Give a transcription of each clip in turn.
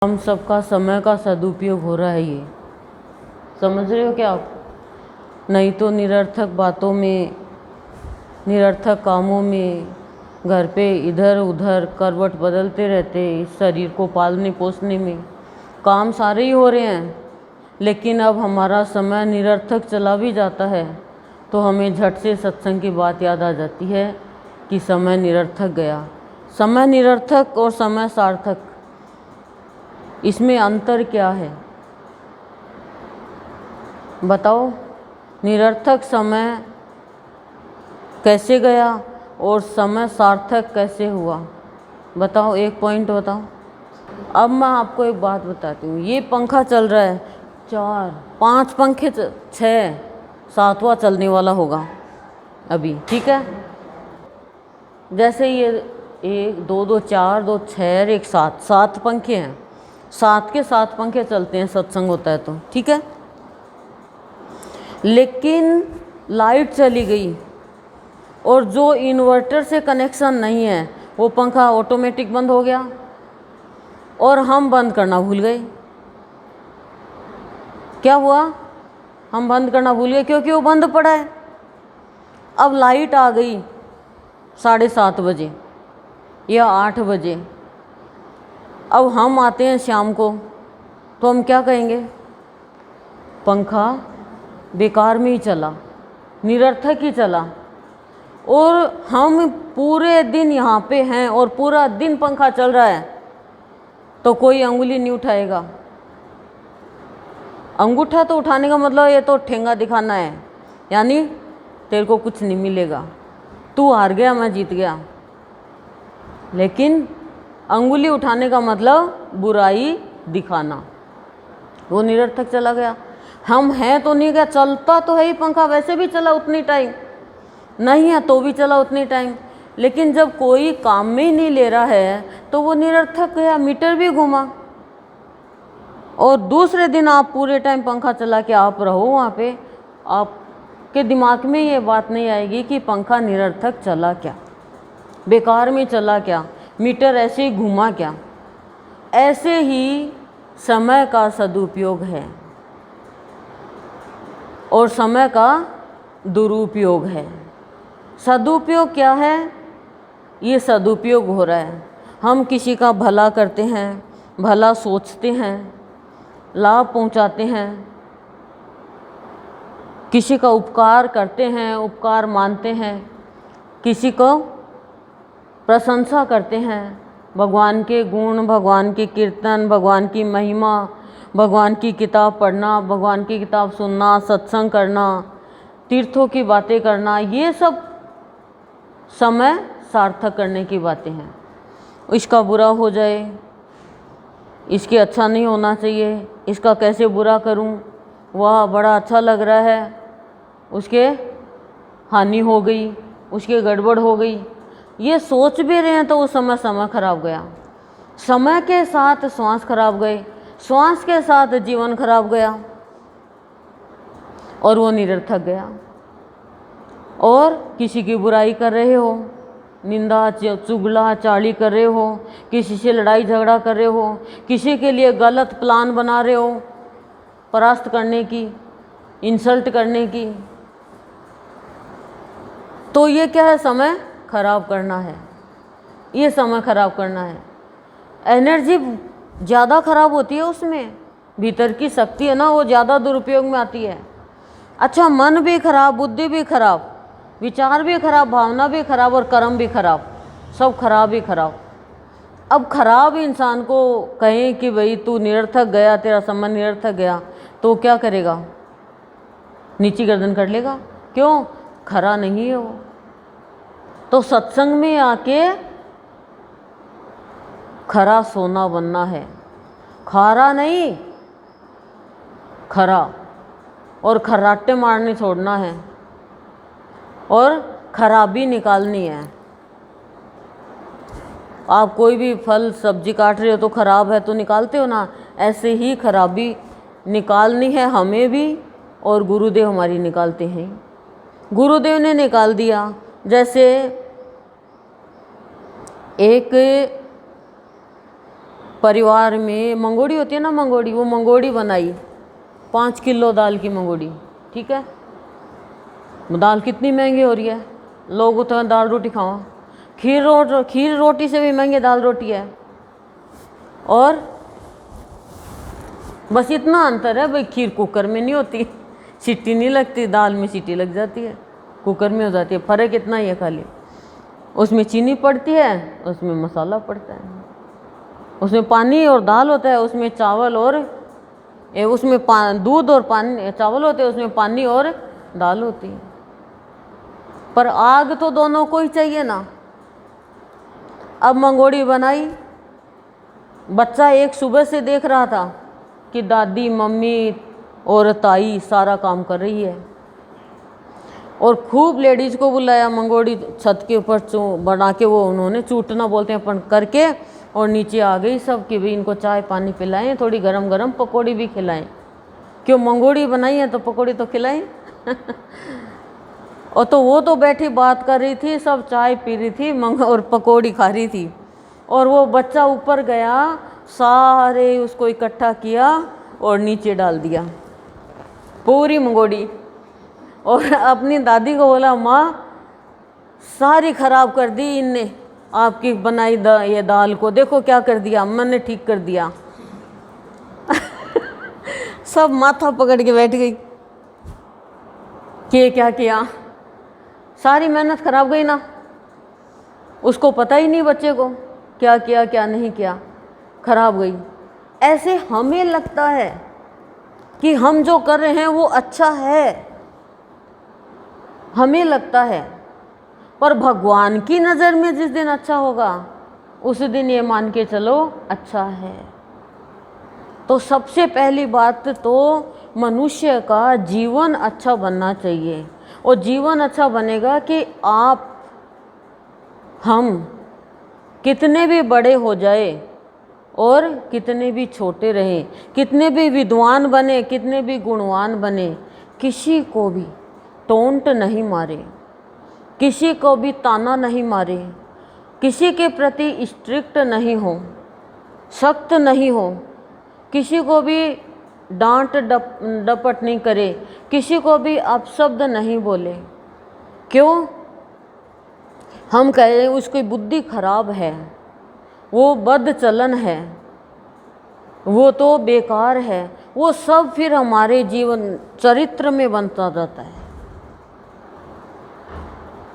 हम सबका समय का सदुपयोग हो रहा है, ये समझ रहे हो क्या आप? नहीं तो निरर्थक बातों में, निरर्थक कामों में, घर पे इधर उधर करवट बदलते रहते इस शरीर को पालने पोसने में। काम सारे ही हो रहे हैं, लेकिन अब हमारा समय निरर्थक चला भी जाता है तो हमें झट से सत्संग की बात याद आ जाती है कि समय निरर्थक गया। समय निरर्थक और समय सार्थक, इसमें अंतर क्या है बताओ? निरर्थक समय कैसे गया और समय सार्थक कैसे हुआ, बताओ? एक पॉइंट बताओ। अब मैं आपको एक बात बताती हूँ। ये पंखा चल रहा है, 4 5 पंखे, 6 7वां चलने वाला होगा अभी, ठीक है? जैसे ये 1 2 2 4 2 6 1 7 7 पंखे हैं, 7 के 7 पंखे चलते हैं सत्संग होता है तो, ठीक है? लेकिन लाइट चली गई और जो इन्वर्टर से कनेक्शन नहीं है वो पंखा ऑटोमेटिक बंद हो गया और हम बंद करना भूल गए। क्या हुआ? हम बंद करना भूल गए क्योंकि वो बंद पड़ा है। अब लाइट आ गई 7:30 बजे या 8 बजे, अब हम आते हैं शाम को तो हम क्या कहेंगे? पंखा बेकार में ही चला, निरर्थक ही चला। और हम पूरे दिन यहाँ पे हैं और पूरा दिन पंखा चल रहा है तो कोई अंगुली नहीं उठाएगा। अंगूठा तो उठाने का मतलब ये तो ठेंगा दिखाना है, यानी तेरे को कुछ नहीं मिलेगा, तू हार गया मैं जीत गया। लेकिन अंगुली उठाने का मतलब बुराई दिखाना, वो निरर्थक चला गया। हम हैं तो नहीं गया, चलता तो है ही पंखा, वैसे भी चला उतनी टाइम, नहीं है तो भी चला उतनी टाइम। लेकिन जब कोई काम में ही नहीं ले रहा है तो वो निरर्थक गया, मीटर भी घूमा। और दूसरे दिन आप पूरे टाइम पंखा चला के आप रहो वहाँ पे, आपके दिमाग में ये बात नहीं आएगी कि पंखा निरर्थक चला क्या, बेकार में चला क्या, मीटर ऐसे ही घूमा क्या। ऐसे ही समय का सदुपयोग है और समय का दुरुपयोग है। सदुपयोग क्या है? ये सदुपयोग हो रहा है, हम किसी का भला करते हैं, भला सोचते हैं, लाभ पहुंचाते हैं, किसी का उपकार करते हैं, उपकार मानते हैं, किसी को प्रशंसा करते हैं, भगवान के गुण, भगवान की कीर्तन, भगवान की महिमा, भगवान की किताब पढ़ना, भगवान की किताब सुनना, सत्संग करना, तीर्थों की बातें करना, ये सब समय सार्थक करने की बातें हैं। इसका बुरा हो जाए, इसके अच्छा नहीं होना चाहिए, इसका कैसे बुरा करूं, वह बड़ा अच्छा लग रहा है, उसके हानि हो गई, उसके गड़बड़ हो गई, ये सोच भी रहे हैं तो उस समय खराब गया। समय के साथ श्वास खराब गए, श्वास के साथ जीवन खराब गया और वो निरर्थक गया। और किसी की बुराई कर रहे हो, निंदा चुगला चाली कर रहे हो, किसी से लड़ाई झगड़ा कर रहे हो, किसी के लिए गलत प्लान बना रहे हो परास्त करने की, इंसल्ट करने की, तो ये क्या है? समय खराब करना है, ये समय खराब करना है। एनर्जी ज़्यादा खराब होती है उसमें, भीतर की शक्ति है ना वो ज़्यादा दुरुपयोग में आती है। अच्छा, मन भी खराब, बुद्धि भी खराब, विचार भी खराब, भावना भी खराब और कर्म भी खराब, सब खराब ही खराब। अब खराब इंसान को कहें कि भाई तू निरर्थक गया, तेरा समय निरर्थक गया, तो क्या करेगा? नीची गर्दन कर लेगा। क्यों? खरा नहीं है वो। तो सत्संग में आके खरा सोना बनना है, खारा नहीं, खरा। और खर्राटे मारने छोड़ना है और खराबी निकालनी है। आप कोई भी फल सब्जी काट रहे हो तो खराब है तो निकालते हो ना, ऐसे ही खराबी निकालनी है हमें भी, और गुरुदेव हमारी निकालते हैं। गुरुदेव ने निकाल दिया। जैसे एक परिवार में मंगोड़ी होती है ना, मंगोड़ी, वो मंगोड़ी बनाई 5 किलो दाल की मंगोड़ी, ठीक है। दाल कितनी महंगी हो रही है, लोग तो दाल रोटी खाओ, खीर रोटी से भी महंगी दाल रोटी है। और बस इतना अंतर है भाई, खीर कुकर में नहीं होती, सीटी नहीं लगती, दाल में सीटी लग जाती है, कुकर में हो जाती है। फ़र्क इतना ही है खाली, उसमें चीनी पड़ती है, उसमें मसाला पड़ता है, उसमें पानी और दाल होता है, उसमें चावल और उसमें दूध और पानी, चावल होते हैं, उसमें पानी और दाल होती है। पर आग तो दोनों को ही चाहिए ना। अब मंगोड़ी बनाई, बच्चा एक सुबह से देख रहा था कि दादी मम्मी और ताई सारा काम कर रही है, और खूब लेडीज़ को बुलाया, मंगोड़ी छत के ऊपर बना के, वो उन्होंने चूटना बोलते हैं अपन करके, और नीचे आ गई सब कि भाई इनको चाय पानी पिलाएं, थोड़ी गरम गरम पकौड़ी भी खिलाएं, क्यों मंगोड़ी बनाई है तो पकौड़ी तो खिलाएं। और तो वो तो बैठी बात कर रही थी, सब चाय पी रही थी और पकौड़ी खा रही थी, और वो बच्चा ऊपर गया, सारे उसको इकट्ठा किया और नीचे डाल दिया पूरी मंगोड़ी, और अपनी दादी को बोला, माँ सारी खराब कर दी इनने, आपकी बनाई ये दाल को देखो क्या कर दिया, मैंने ठीक कर दिया। सब माथा पकड़ के बैठ गई कि क्या किया, सारी मेहनत खराब गई ना। उसको पता ही नहीं बच्चे को क्या किया क्या नहीं किया, खराब गई। ऐसे हमें लगता है कि हम जो कर रहे हैं वो अच्छा है, हमें लगता है, पर भगवान की नज़र में जिस दिन अच्छा होगा उस दिन ये मान के चलो अच्छा है। तो सबसे पहली बात तो मनुष्य का जीवन अच्छा बनना चाहिए, और जीवन अच्छा बनेगा कि आप हम कितने भी बड़े हो जाए और कितने भी छोटे रहें, कितने भी विद्वान बने, कितने भी गुणवान बने, किसी को भी टोंट नहीं मारे, किसी को भी ताना नहीं मारे, किसी के प्रति स्ट्रिक्ट नहीं हो, सख्त नहीं हो, किसी को भी डांट डपट नहीं करे, किसी को भी अपशब्द नहीं बोले। क्यों? हम कह रहे हैं उसकी बुद्धि खराब है, वो बद चलन है, वो तो बेकार है, वो सब फिर हमारे जीवन चरित्र में बनता जाता है।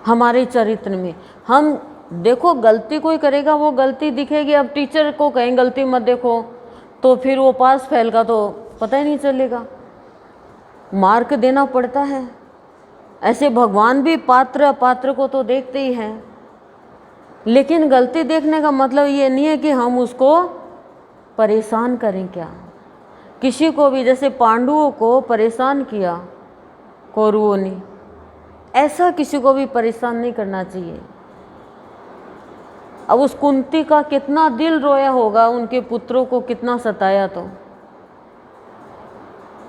हमारे चरित्र में हम देखो, गलती कोई करेगा वो गलती दिखेगी। अब टीचर को कहें गलती मत देखो, तो फिर वो पास फेल का तो पता ही नहीं चलेगा, मार्क देना पड़ता है। ऐसे भगवान भी पात्र अपात्र को तो देखते ही हैं, लेकिन गलती देखने का मतलब ये नहीं है कि हम उसको परेशान करें। क्या किसी को भी, जैसे पांडवों को परेशान किया कौरवों ने, ऐसा किसी को भी परेशान नहीं करना चाहिए। अब उस कुंती का कितना दिल रोया होगा, उनके पुत्रों को कितना सताया। तो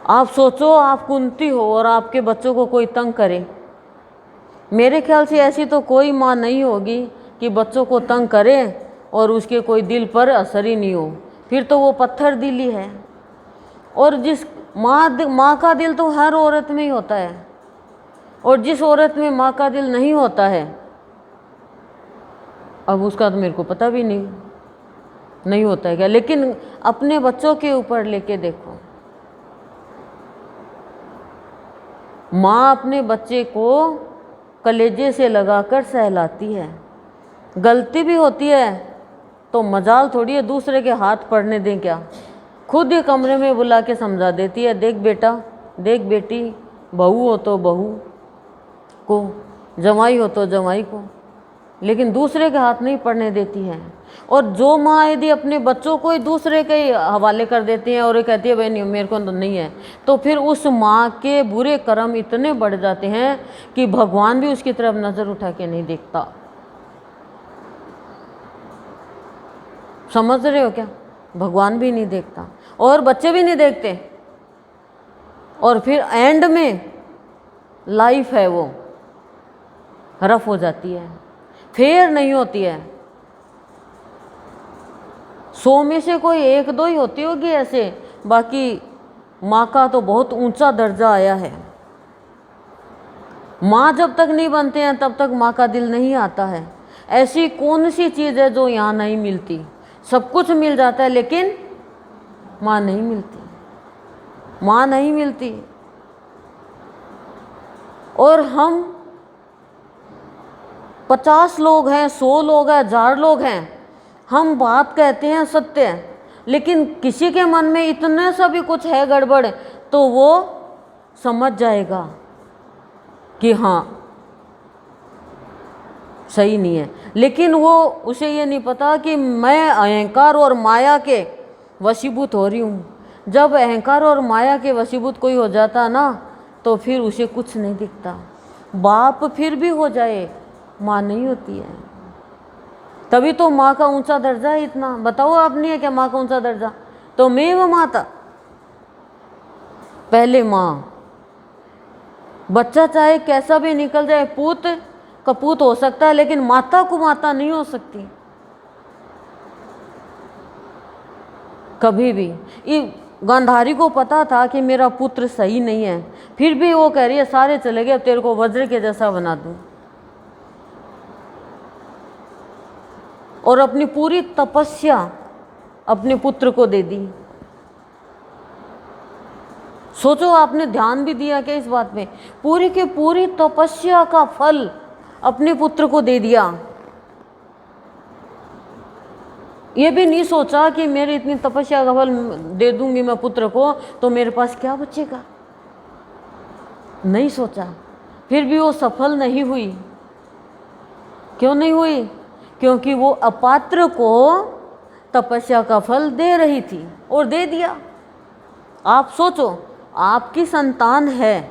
आप सोचो, आप कुंती हो और आपके बच्चों को कोई तंग करे, मेरे ख्याल से ऐसी तो कोई माँ नहीं होगी कि बच्चों को तंग करे और उसके कोई दिल पर असर ही नहीं हो, फिर तो वो पत्थर दिली है। और जिस माँ का दिल तो हर औरत में ही होता है, और जिस औरत में माँ का दिल नहीं होता है, अब उसका तो मेरे को पता भी नहीं होता है क्या। लेकिन अपने बच्चों के ऊपर लेके देखो, माँ अपने बच्चे को कलेजे से लगाकर सहलाती है। गलती भी होती है तो मजाल थोड़ी है दूसरे के हाथ पड़ने दें क्या, खुद ही कमरे में बुला के समझा देती है, देख बेटा, देख बेटी, बहू हो तो बहू को, जमाई हो तो जमाई को, लेकिन दूसरे के हाथ नहीं पड़ने देती है। और जो माँ यदि अपने बच्चों को ही दूसरे के हवाले कर देती है और ये कहती है भाई नहीं मेरे को तो नहीं है, तो फिर उस माँ के बुरे कर्म इतने बढ़ जाते हैं कि भगवान भी उसकी तरफ नज़र उठा के नहीं देखता। समझ रहे हो क्या? भगवान भी नहीं देखता और बच्चे भी नहीं देखते, और फिर एंड में लाइफ है वो रफ हो जाती है, फेयर नहीं होती है। 100 में से कोई 1-2 ही होती होगी ऐसे, बाकी माँ का तो बहुत ऊंचा दर्जा आया है। माँ जब तक नहीं बनते हैं तब तक माँ का दिल नहीं आता है। ऐसी कौन सी चीज़ है जो यहाँ नहीं मिलती? सब कुछ मिल जाता है लेकिन माँ नहीं मिलती, माँ नहीं मिलती। और हम 50 लोग हैं, 100 लोग हैं, 1000 लोग हैं, हम बात कहते हैं सत्य है, लेकिन किसी के मन में इतने सा भी कुछ है गड़बड़ तो वो समझ जाएगा कि हाँ सही नहीं है। लेकिन वो उसे ये नहीं पता कि मैं अहंकार और माया के वशीभूत हो रही हूँ। जब अहंकार और माया के वशीभूत कोई हो जाता ना तो फिर उसे कुछ नहीं दिखता। बाप फिर भी हो जाए, माँ नहीं होती है। तभी तो माँ का ऊंचा दर्जा है इतना। बताओ आप नहीं है क्या माँ का ऊंचा दर्जा? तो मैं वो माता पहले माँ। बच्चा चाहे कैसा भी निकल जाए, पूत कपूत हो सकता है लेकिन माता को माता नहीं हो सकती कभी भी। ये गांधारी को पता था कि मेरा पुत्र सही नहीं है, फिर भी वो कह रही है सारे चले गए, अब तेरे को वज्र के जैसा बना दूं। और अपनी पूरी तपस्या अपने पुत्र को दे दी। सोचो, आपने ध्यान भी दिया क्या इस बात में? पूरी की पूरी तपस्या का फल अपने पुत्र को दे दिया। ये भी नहीं सोचा कि मेरी इतनी तपस्या का फल दे दूंगी मैं पुत्र को तो मेरे पास क्या बचेगा, नहीं सोचा। फिर भी वो सफल नहीं हुई। क्यों नहीं हुई? क्योंकि वो अपात्र को तपस्या का फल दे रही थी और दे दिया। आप सोचो, आपकी संतान है,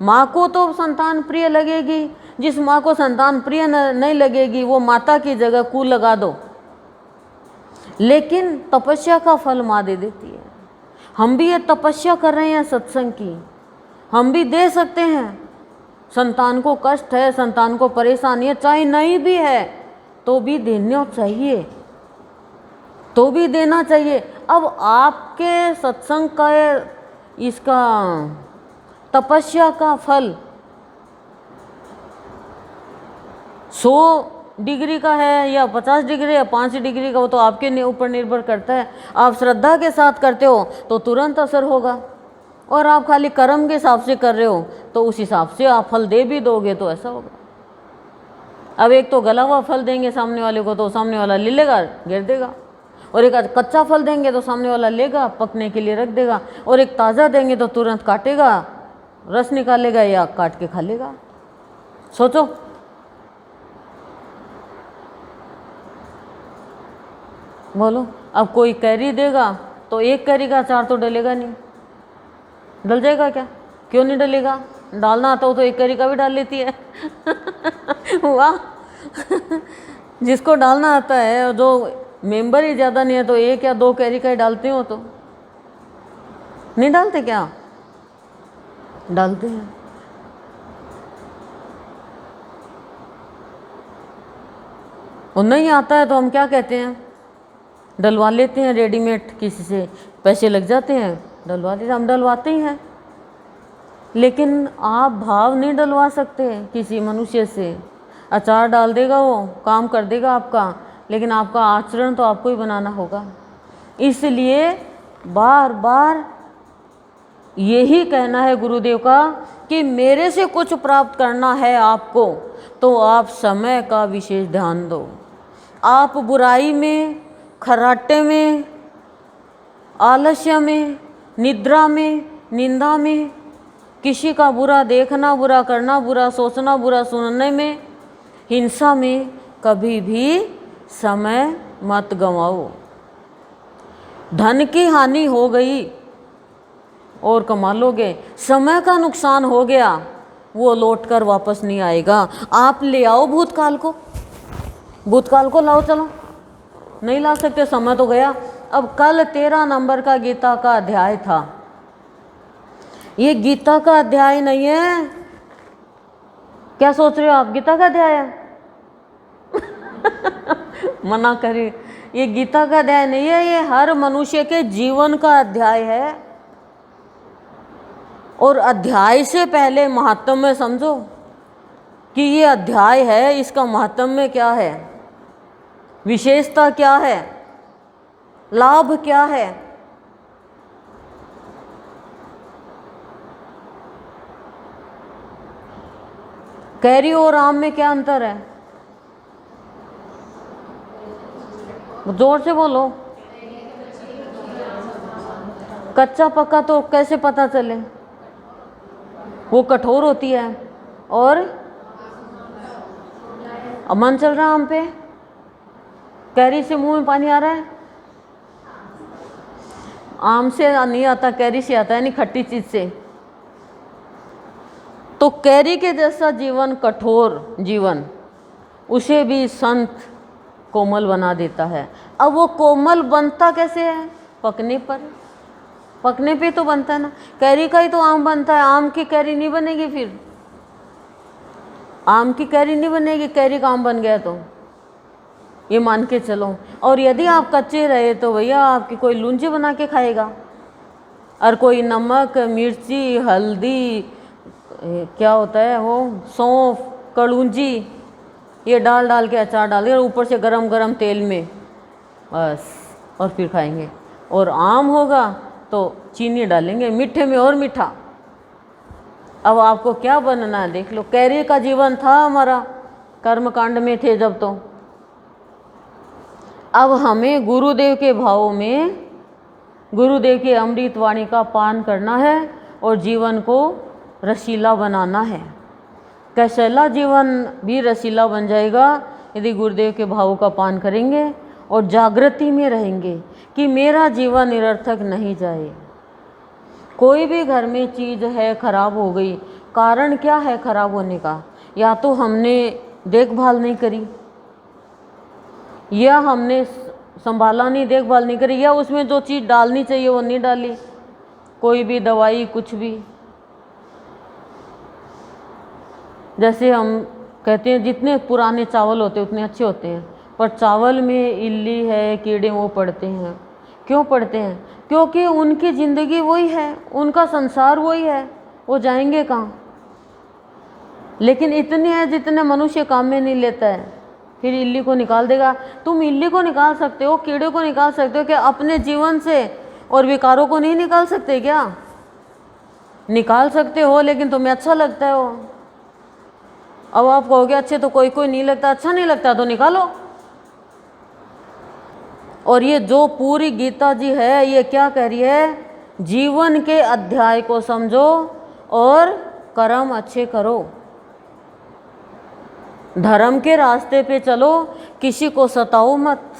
माँ को तो संतान प्रिय लगेगी। जिस माँ को संतान प्रिय नहीं लगेगी वो माता की जगह कू लगा दो, लेकिन तपस्या का फल माँ दे देती है। हम भी ये तपस्या कर रहे हैं सत्संग की, हम भी दे सकते हैं। संतान को कष्ट है, संतान को परेशानी है, चाहे नहीं भी है तो भी देना चाहिए, तो भी देना चाहिए। अब आपके सत्संग का इसका तपस्या का फल 100 डिग्री का है या 50 डिग्री या 5 डिग्री का, वो तो आपके ऊपर निर्भर करता है। आप श्रद्धा के साथ करते हो तो तुरंत असर होगा, और आप खाली कर्म के हिसाब से कर रहे हो तो उस हिसाब से आप फल दे भी दोगे तो ऐसा होगा। अब एक तो गला हुआ फल देंगे सामने वाले को तो सामने वाला ले लेगा, गिर देगा। और एक कच्चा फल देंगे तो सामने वाला लेगा, पकने के लिए रख देगा। और एक ताज़ा देंगे तो तुरंत काटेगा, रस निकालेगा या काट के खा लेगा। सोचो, बोलो। अब कोई कैरी देगा तो एक कैरी का अचार तो डलेगा नहीं, डल जाएगा क्या? क्यों नहीं डलेगा? डालना आता हो तो एक कैरी का भी डाल लेती है। वाह। जिसको डालना आता है और जो मेंबर ही ज़्यादा नहीं है तो 1 या 2 कैरी का ही डालते हो, तो नहीं डालते क्या? डालते हैं। और नहीं आता है तो हम क्या कहते हैं? डलवा लेते हैं रेडीमेड, किसी से पैसे लग जाते हैं, डलवा लेते हैं। हम डलवाते ही हैं, लेकिन आप भाव नहीं डलवा सकते किसी मनुष्य से। अचार डाल देगा, वो काम कर देगा आपका, लेकिन आपका आचरण तो आपको ही बनाना होगा। इसलिए बार बार यही कहना है गुरुदेव का कि मेरे से कुछ प्राप्त करना है आपको तो आप समय का विशेष ध्यान दो। आप बुराई में, खर्राटे में, आलस्य में, निद्रा में, निंदा में, किसी का बुरा देखना, बुरा करना, बुरा सोचना, बुरा सुनने में, हिंसा में कभी भी समय मत गंवाओ। धन की हानि हो गई और कमा लोगे, समय का नुकसान हो गया वो लौट कर वापस नहीं आएगा। आप ले आओ भूतकाल को, भूतकाल को लाओ, चलो। नहीं ला सकते, समय तो गया। अब कल 13 नंबर का गीता का अध्याय था। ये गीता का अध्याय नहीं है। क्या सोच रहे हो आप? गीता का अध्याय है? मना करिए, ये गीता का अध्याय नहीं है, ये हर मनुष्य के जीवन का अध्याय है। और अध्याय से पहले महात्म में समझो कि ये अध्याय है, इसका महात्म में क्या है, विशेषता क्या है, लाभ क्या है। कैरी और आम में क्या अंतर है? जोर से बोलो। कच्चा पक्का तो कैसे पता चले? वो कठोर होती है। और मन चल रहा है आम पे, कैरी से मुंह में पानी आ रहा है। आम से नहीं आता, कैरी से आता है, नहीं खट्टी चीज से। तो कैरी के जैसा जीवन, कठोर जीवन, उसे भी संत कोमल बना देता है। अब वो कोमल बनता कैसे है? पकने पर। पकने पे तो बनता है ना। कैरी का ही तो आम बनता है, आम की कैरी नहीं बनेगी। फिर आम की कैरी नहीं बनेगी, कैरी का आम बन गया तो ये मान के चलो। और यदि आप कच्चे रहे तो भैया आपकी कोई लूंजी बना के खाएगा, और कोई नमक, मिर्ची, हल्दी, क्या होता है वो, सौंफ, कलौंजी, ये डाल डाल के अचार डाल के ऊपर से गरम गरम तेल में, बस, और फिर खाएंगे। और आम होगा तो चीनी डालेंगे, मीठे में और मीठा। अब आपको क्या बनना है देख लो। कैरी का जीवन था हमारा, कर्मकांड में थे जब। तो अब हमें गुरुदेव के भावों में, गुरुदेव की अमृत वाणी का पान करना है और जीवन को रसीला बनाना है। कैसला जीवन भी रसीला बन जाएगा यदि गुरुदेव के भावों का पान करेंगे और जागृति में रहेंगे कि मेरा जीवन निरर्थक नहीं जाए। कोई भी घर में चीज़ है खराब हो गई, कारण क्या है खराब होने का? या तो हमने देखभाल नहीं करी, या हमने संभाला नहीं, देखभाल नहीं करी, या उसमें जो चीज़ डालनी चाहिए वो नहीं डाली। कोई भी दवाई, कुछ भी। जैसे हम कहते हैं जितने पुराने चावल होते हैं उतने अच्छे होते हैं, पर चावल में इल्ली है, कीड़े वो पड़ते हैं। क्यों पड़ते हैं? क्योंकि उनकी ज़िंदगी वही है, उनका संसार वही है, वो जाएंगे कहाँ? लेकिन इतने हैं जितने मनुष्य काम में नहीं लेता है, फिर इल्ली को निकाल देगा। तुम इल्ली को निकाल सकते हो, कीड़े को निकाल सकते हो, क्या अपने जीवन से और विकारों को नहीं निकाल सकते क्या? निकाल सकते हो, लेकिन तुम्हें अच्छा लगता है वो। अब आप कहोगे अच्छे तो कोई कोई नहीं लगता, अच्छा नहीं लगता तो निकालो। और ये जो पूरी गीता जी है, ये क्या कह रही है? जीवन के अध्याय को समझो और कर्म अच्छे करो, धर्म के रास्ते पे चलो, किसी को सताओ मत,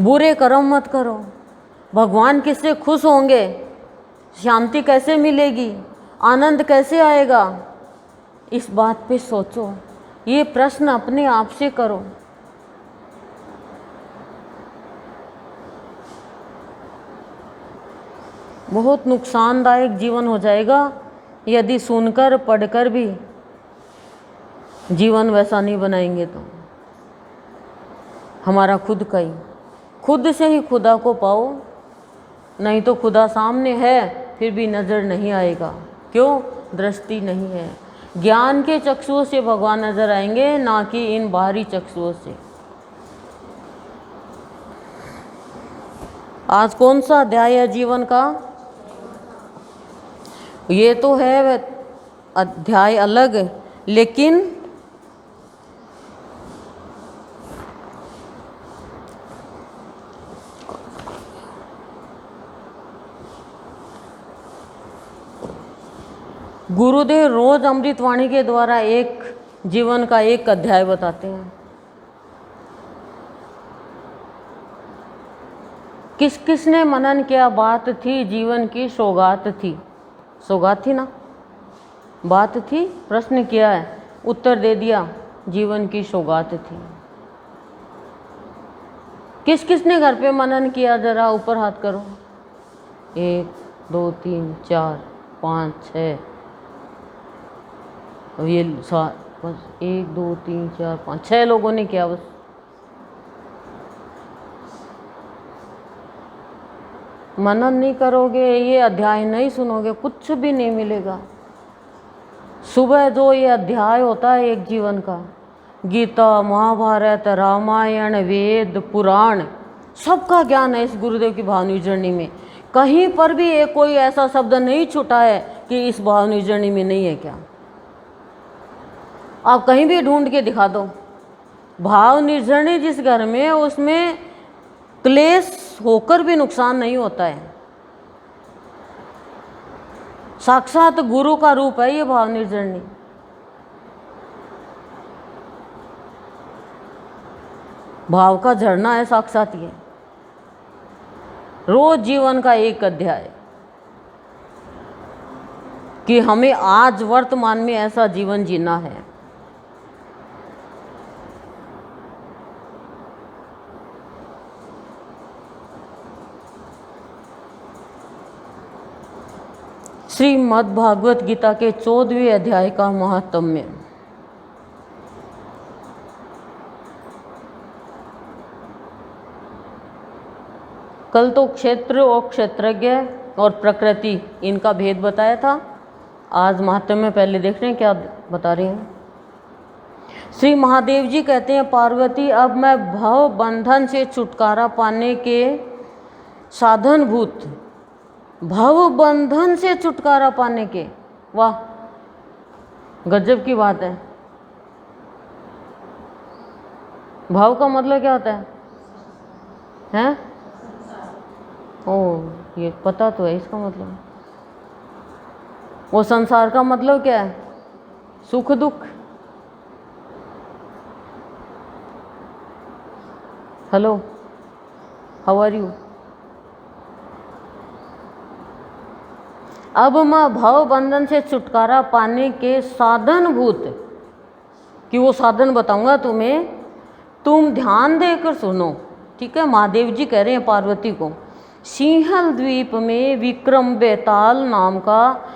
बुरे कर्म मत करो। भगवान किससे खुश होंगे? शांति कैसे मिलेगी? आनंद कैसे आएगा? इस बात पे सोचो, ये प्रश्न अपने आप से करो। बहुत नुकसानदायक जीवन हो जाएगा यदि सुनकर पढ़कर भी जीवन वैसा नहीं बनाएंगे तो। हमारा खुद का ही, खुद से ही खुदा को पाओ, नहीं तो खुदा सामने है फिर भी नज़र नहीं आएगा। क्यों? दृष्टि नहीं है। ज्ञान के चक्षुओं से भगवान नजर आएंगे, ना कि इन बाहरी चक्षुओं से। आज कौन सा अध्याय है जीवन का? ये तो है अध्याय अलग, लेकिन गुरुदेव रोज अमृतवाणी के द्वारा एक जीवन का एक अध्याय बताते हैं। किस किसने मनन किया? बात थी जीवन की, सौगात थी। सौगात थी ना, बात थी, प्रश्न किया है, उत्तर दे दिया, जीवन की सौगात थी। किस किसने घर पे मनन किया? जरा ऊपर हाथ करो। 1 2 3 4 5 6, ये बस 1 2 3 4 5 6 लोगों ने किया बस। मनन नहीं करोगे, ये अध्याय नहीं सुनोगे, कुछ भी नहीं मिलेगा। सुबह जो ये अध्याय होता है एक जीवन का, गीता, महाभारत, रामायण, वेद, पुराण, सबका ज्ञान है इस गुरुदेव की भावनी जर्नी में। कहीं पर भी एक कोई ऐसा शब्द नहीं छूटा है कि इस भावनी जर्नी में नहीं है क्या। आप कहीं भी ढूंढ के दिखा दो। भाव निर्जरणी जिस घर में, उसमें क्लेश होकर भी नुकसान नहीं होता है। साक्षात गुरु का रूप है ये भाव निर्जरणी। भाव का झरना है साक्षात ये। रोज जीवन का एक अध्याय कि हमें आज वर्तमान में ऐसा जीवन जीना है। श्रीमद् भागवत गीता के 14वें अध्याय का महात्म्य। कल तो क्षेत्र और क्षेत्रज्ञ और प्रकृति इनका भेद बताया था। आज महात्म्य पहले देख रहे हैं क्या बता रहे हैं। श्री महादेव जी कहते हैं, पार्वती अब मैं भव बंधन से छुटकारा पाने के साधनभूत, भव बंधन से छुटकारा पाने के, वाह गजब की बात है। भाव का मतलब क्या होता है? हैं? ओ, ये पता तो है इसका मतलब। वो संसार का मतलब क्या है? सुख दुख। Hello, how are you? अब मैं भव बंधन से छुटकारा पाने के साधनभूत, कि वो साधन बताऊंगा तुम्हें, तुम ध्यान देकर सुनो। ठीक है, महादेव जी कह रहे हैं पार्वती को। सिंहल द्वीप में विक्रम बेताल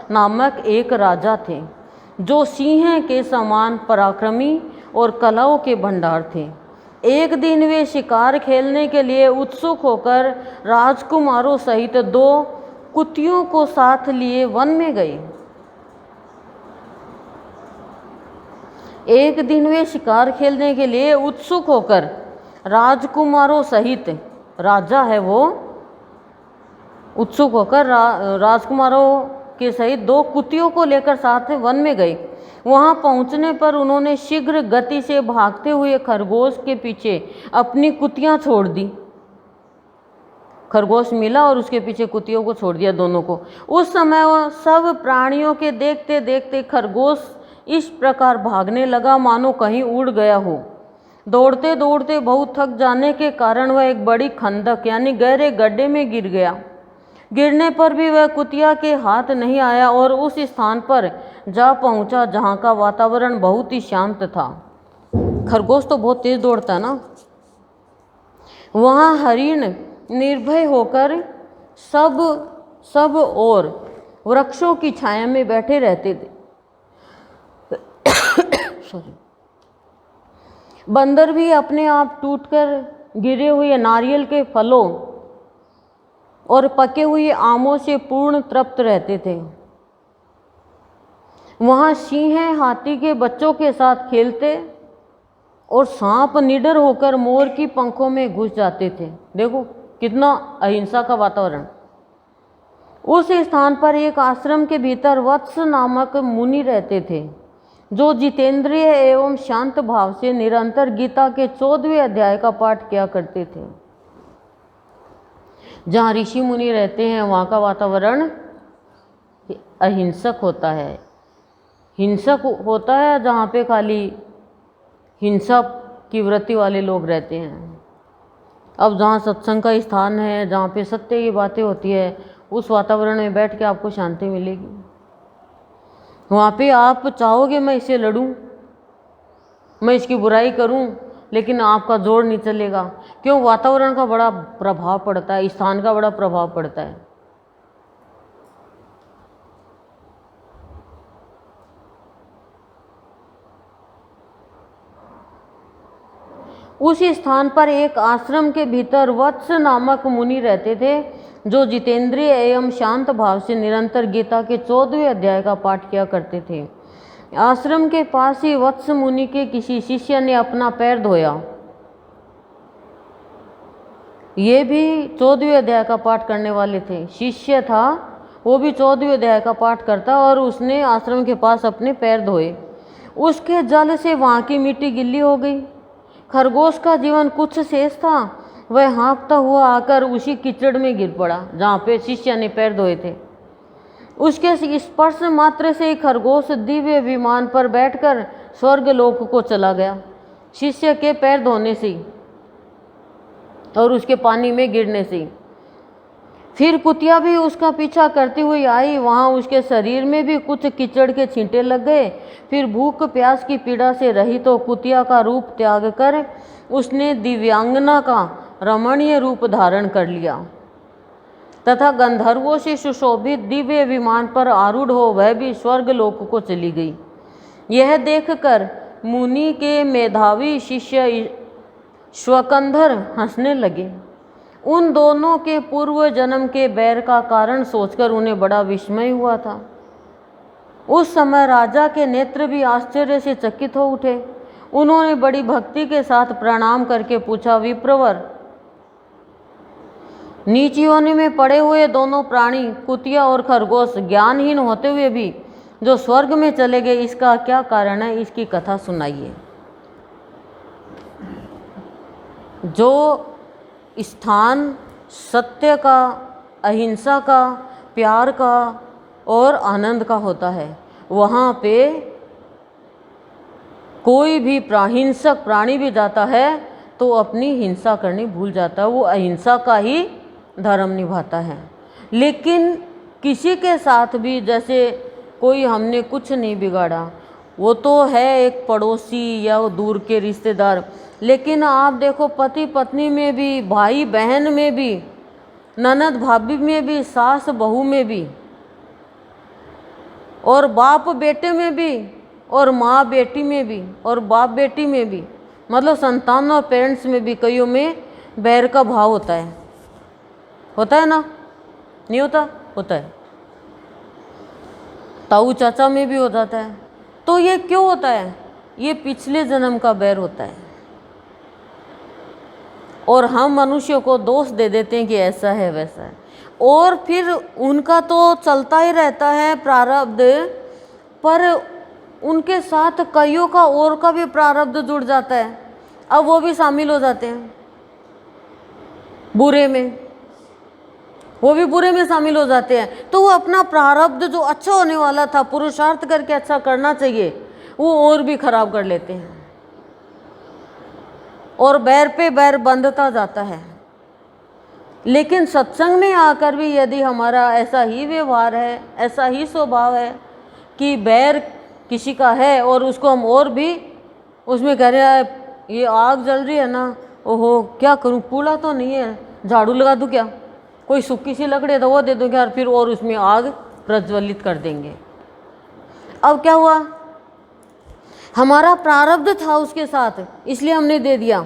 नामक एक राजा थे, जो सिंह के समान पराक्रमी और कलाओं के भंडार थे। एक दिन वे शिकार खेलने के लिए उत्सुक होकर राजकुमारों सहित 2 कुतियों को साथ लिए वन में गए। एक दिन वे शिकार खेलने के लिए उत्सुक होकर राजकुमारों सहित, राजा है वो, उत्सुक होकर राजकुमारों के सहित 2 कुतियों को लेकर साथ वन में गए। वहां पहुंचने पर उन्होंने शीघ्र गति से भागते हुए खरगोश के पीछे अपनी कुतियां छोड़ दी। खरगोश मिला और उसके पीछे कुतियों को छोड़ दिया, दोनों को। उस समय वह सब प्राणियों के देखते देखते खरगोश इस प्रकार भागने लगा मानो कहीं उड़ गया हो। दौड़ते दौड़ते बहुत थक जाने के कारण वह एक बड़ी खंदक यानी गहरे गड्ढे में गिर गया। गिरने पर भी वह कुतिया के हाथ नहीं आया और उस स्थान पर जा पहुंचा जहां का वातावरण बहुत ही शांत था। खरगोश तो बहुत तेज दौड़ता है ना। वहां हरिण निर्भय होकर सब और वृक्षों की छाया में बैठे रहते थे। सॉरी। बंदर भी अपने आप टूटकर गिरे हुए नारियल के फलों और पके हुए आमों से पूर्ण तृप्त रहते थे। वहां सिंह हाथी के बच्चों के साथ खेलते और सांप निडर होकर मोर की पंखों में घुस जाते थे। देखो कितना अहिंसा का वातावरण। उस स्थान पर एक आश्रम के भीतर वत्स नामक मुनि रहते थे, जो जितेंद्रिय एवं शांत भाव से निरंतर गीता के 14वें अध्याय का पाठ किया करते थे। जहाँ ऋषि मुनि रहते हैं वहाँ का वातावरण अहिंसक होता है। हिंसक होता है जहाँ पे खाली हिंसा की वृत्ति वाले लोग रहते हैं। अब जहाँ सत्संग का स्थान है, जहाँ पे सत्य की बातें होती है, उस वातावरण में बैठ के आपको शांति मिलेगी। वहाँ पे आप चाहोगे मैं इससे लड़ूं, मैं इसकी बुराई करूं, लेकिन आपका जोर नहीं चलेगा। क्यों? वातावरण का बड़ा प्रभाव पड़ता है, स्थान का बड़ा प्रभाव पड़ता है। उसी स्थान पर एक आश्रम के भीतर वत्स नामक मुनि रहते थे, जो जितेंद्रिय एवं शांत भाव से निरंतर गीता के 14वें अध्याय का पाठ किया करते थे। आश्रम के पास ही वत्स मुनि के किसी शिष्य ने अपना पैर धोया। ये भी 14वें अध्याय का पाठ करने वाले थे, शिष्य था, वो भी 14वें अध्याय का पाठ करता, और उसने आश्रम के पास अपने पैर धोए। उसके जल से वहाँ की मिट्टी गिल्ली हो गई। खरगोश का जीवन कुछ शेष था, वह हाँफता हुआ आकर उसी कीचड़ में गिर पड़ा जहाँ पे शिष्य ने पैर धोए थे। उसके स्पर्श मात्र से ही खरगोश दिव्य विमान पर बैठकर स्वर्ग लोक को चला गया, शिष्य के पैर धोने से और उसके पानी में गिरने से। फिर कुतिया भी उसका पीछा करती हुई आई, वहाँ उसके शरीर में भी कुछ कीचड़ के छींटे लग गए। फिर भूख प्यास की पीड़ा से रही तो कुतिया का रूप त्याग कर उसने दिव्यांगना का रमणीय रूप धारण कर लिया तथा गंधर्वों से सुशोभित दिव्य विमान पर आरूढ़ हो वह भी स्वर्ग लोक को चली गई। यह देखकर मुनि के मेधावी शिष्य श्वकंधर हंसने लगे। उन दोनों के पूर्व जन्म के बैर का कारण सोचकर उन्हें बड़ा विस्मय हुआ था। उस समय राजा के नेत्र भी आश्चर्य से चकित हो उठे। उन्होंने बड़ी भक्ति के साथ प्रणाम करके पूछा, विप्रवर, नीच योनि में पड़े हुए दोनों प्राणी कुतिया और खरगोश ज्ञानहीन होते हुए भी जो स्वर्ग में चले गए, इसका क्या कारण है? इसकी कथा सुनाइए। जो स्थान सत्य का, अहिंसा का, प्यार का और आनंद का होता है, वहाँ पे कोई भी हिंसक प्राणी भी जाता है तो अपनी हिंसा करनी भूल जाता है, वो अहिंसा का ही धर्म निभाता है। लेकिन किसी के साथ भी, जैसे कोई हमने कुछ नहीं बिगाड़ा, वो तो है एक पड़ोसी या वो दूर के रिश्तेदार, लेकिन आप देखो पति पत्नी में भी, भाई बहन में भी, ननद भाभी में भी, सास बहू में भी, और बाप बेटे में भी, और माँ बेटी में भी, और बाप बेटी में भी, मतलब संतान और पेरेंट्स में भी कईयों में बैर का भाव होता है ना? नहीं होता? होता है। ताऊ चाचा में भी हो जाता है। तो ये क्यों होता है? ये पिछले जन्म का बैर होता है, और हम मनुष्यों को दोष दे देते हैं कि ऐसा है वैसा है, और फिर उनका तो चलता ही रहता है प्रारब्ध, पर उनके साथ कईयों का और का भी प्रारब्ध जुड़ जाता है। अब वो भी शामिल हो जाते हैं बुरे में, वो भी बुरे में शामिल हो जाते हैं। तो वो अपना प्रारब्ध जो अच्छा होने वाला था, पुरुषार्थ करके अच्छा करना चाहिए, वो और भी खराब कर लेते हैं, और बैर पे बैर बंधता जाता है। लेकिन सत्संग में आकर भी यदि हमारा ऐसा ही व्यवहार है, ऐसा ही स्वभाव है कि बैर किसी का है और उसको हम और भी उसमें कह रहे हैं, ये आग जल रही है ना, ओहो क्या करूं, कूड़ा तो नहीं है, झाड़ू लगा दूं क्या, कोई सूखी सी लकड़ी है तो वो दे दूं क्या, फिर और उसमें आग प्रज्वलित कर देंगे। अब क्या हुआ? हमारा प्रारब्ध था उसके साथ, इसलिए हमने दे दिया,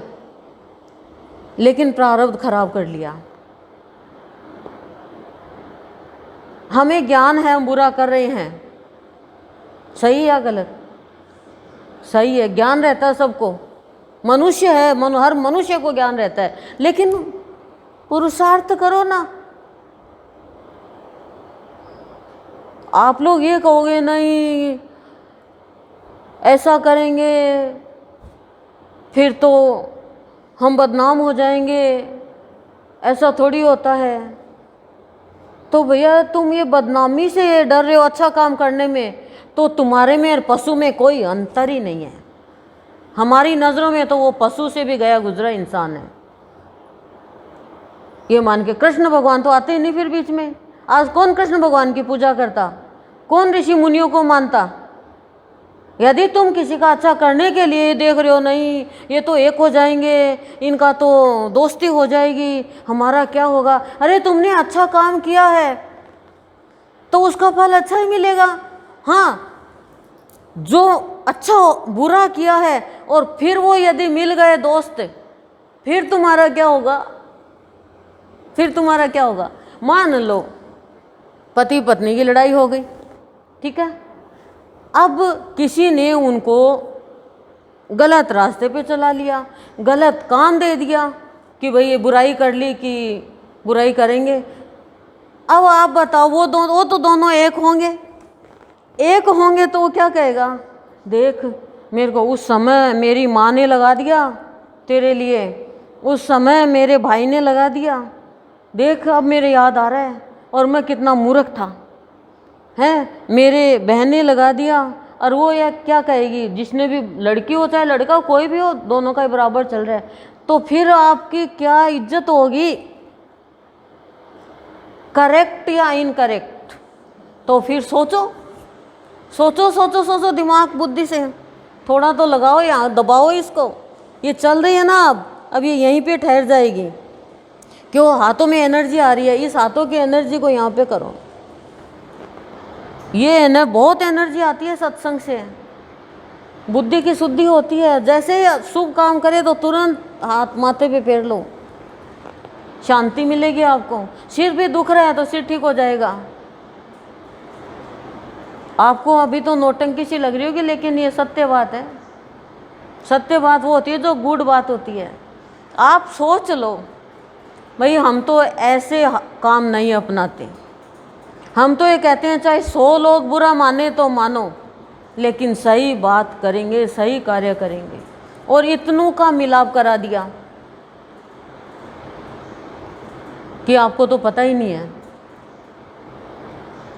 लेकिन प्रारब्ध खराब कर लिया। हमें ज्ञान है, हम बुरा कर रहे हैं, सही या गलत? सही है, ज्ञान रहता है सबको, मनुष्य है, हर मनुष्य को ज्ञान रहता है, लेकिन पुरुषार्थ करो ना। आप लोग ये कहोगे नहीं ऐसा करेंगे फिर तो हम बदनाम हो जाएंगे, ऐसा थोड़ी होता है। तो भैया तुम ये बदनामी से डर रहे हो अच्छा काम करने में, तो तुम्हारे में और पशु में कोई अंतर ही नहीं है। हमारी नज़रों में तो वो पशु से भी गया गुजरा इंसान है, ये मान के। कृष्ण भगवान तो आते ही नहीं फिर बीच में। आज कौन कृष्ण भगवान की पूजा करता, कौन ऋषि मुनियों को मानता? यदि तुम किसी का अच्छा करने के लिए देख रहे हो, नहीं ये तो एक हो जाएंगे, इनका तो दोस्ती हो जाएगी, हमारा क्या होगा, अरे तुमने अच्छा काम किया है तो उसका फल अच्छा ही मिलेगा। हाँ, जो अच्छा बुरा किया है और फिर वो यदि मिल गए दोस्त फिर तुम्हारा क्या होगा? फिर तुम्हारा क्या होगा? मान लो पति पत्नी की लड़ाई हो गई, ठीक है, अब किसी ने उनको गलत रास्ते पे चला लिया, गलत काम दे दिया कि भाई ये बुराई कर ली कि बुराई करेंगे। अब आप बताओ, वो तो दोनों एक होंगे, एक होंगे तो वो क्या कहेगा? देख, मेरे को उस समय मेरी माँ ने लगा दिया तेरे लिए, उस समय मेरे भाई ने लगा दिया, देख अब मेरे याद आ रहा है, और मैं कितना मूर्ख था, हैं, मेरे बहन ने लगा दिया। और वो या क्या कहेगी, जिसने भी, लड़की हो चाहे लड़का, कोई भी हो, दोनों का ही बराबर चल रहा है, तो फिर आपकी क्या इज्जत होगी? करेक्ट या इनकरेक्ट? तो फिर सोचो सोचो सोचो सोचो, दिमाग बुद्धि से थोड़ा तो लगाओ, यहाँ दबाओ इसको। ये चल रही है ना, अब ये यहीं पे ठहर जाएगी। क्यों? हाथों में एनर्जी आ रही है, इस हाथों की एनर्जी को यहाँ पे करो। ये ना बहुत एनर्जी आती है सत्संग से, बुद्धि की शुद्धि होती है। जैसे शुभ काम करे तो तुरंत हाथ माथे पे फेर लो, शांति मिलेगी आपको। सिर भी दुख रहा है तो सिर ठीक हो जाएगा। आपको अभी तो नौटंकी सी लग रही होगी, लेकिन ये सत्य बात है। सत्य बात वो होती है जो गूढ़ बात होती है। आप सोच लो भाई, हम तो ऐसे काम नहीं अपनाते, हम तो ये कहते हैं चाहे 100 लोग बुरा माने तो मानो, लेकिन सही बात करेंगे, सही कार्य करेंगे। और इतनों का मिलाप करा दिया कि आपको तो पता ही नहीं है।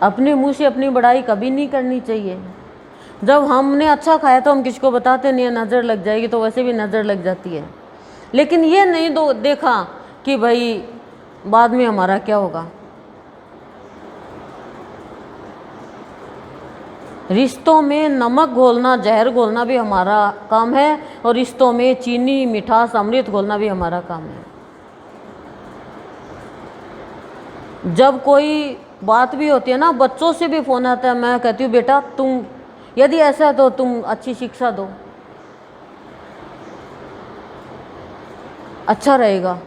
अपने मुंह से अपनी बड़ाई कभी नहीं करनी चाहिए। जब हमने अच्छा खाया तो हम किसको बताते नहीं है, नज़र लग जाएगी, तो वैसे भी नज़र लग जाती है। लेकिन ये नहीं देखा कि भाई बाद में हमारा क्या होगा। रिश्तों में नमक घोलना, जहर घोलना भी हमारा काम है, और रिश्तों में चीनी, मिठास, अमृत घोलना भी हमारा काम है। जब कोई बात भी होती है ना, बच्चों से भी फ़ोन आता है, मैं कहती हूँ बेटा तुम यदि ऐसा है तो तुम अच्छी शिक्षा दो, अच्छा रहेगा।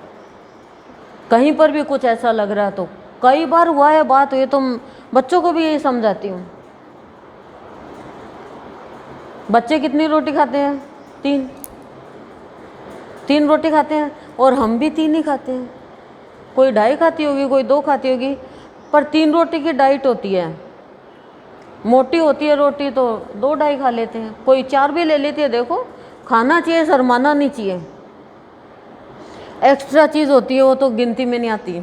कहीं पर भी कुछ ऐसा लग रहा है तो, कई बार हुआ है बात हुई, तो बच्चों को भी यही समझाती हूँ। बच्चे कितनी रोटी खाते हैं? 3 रोटी खाते हैं, और हम भी 3 ही खाते हैं। कोई 2.5 खाती होगी, कोई 2 खाती होगी, पर 3 रोटी की डाइट होती है। मोटी होती है रोटी तो 2-2.5 खा लेते हैं, कोई 4 भी ले लेती है। देखो, खाना चाहिए, शर्माना नहीं चाहिए। एक्स्ट्रा चीज़ होती है वो तो गिनती में नहीं आती।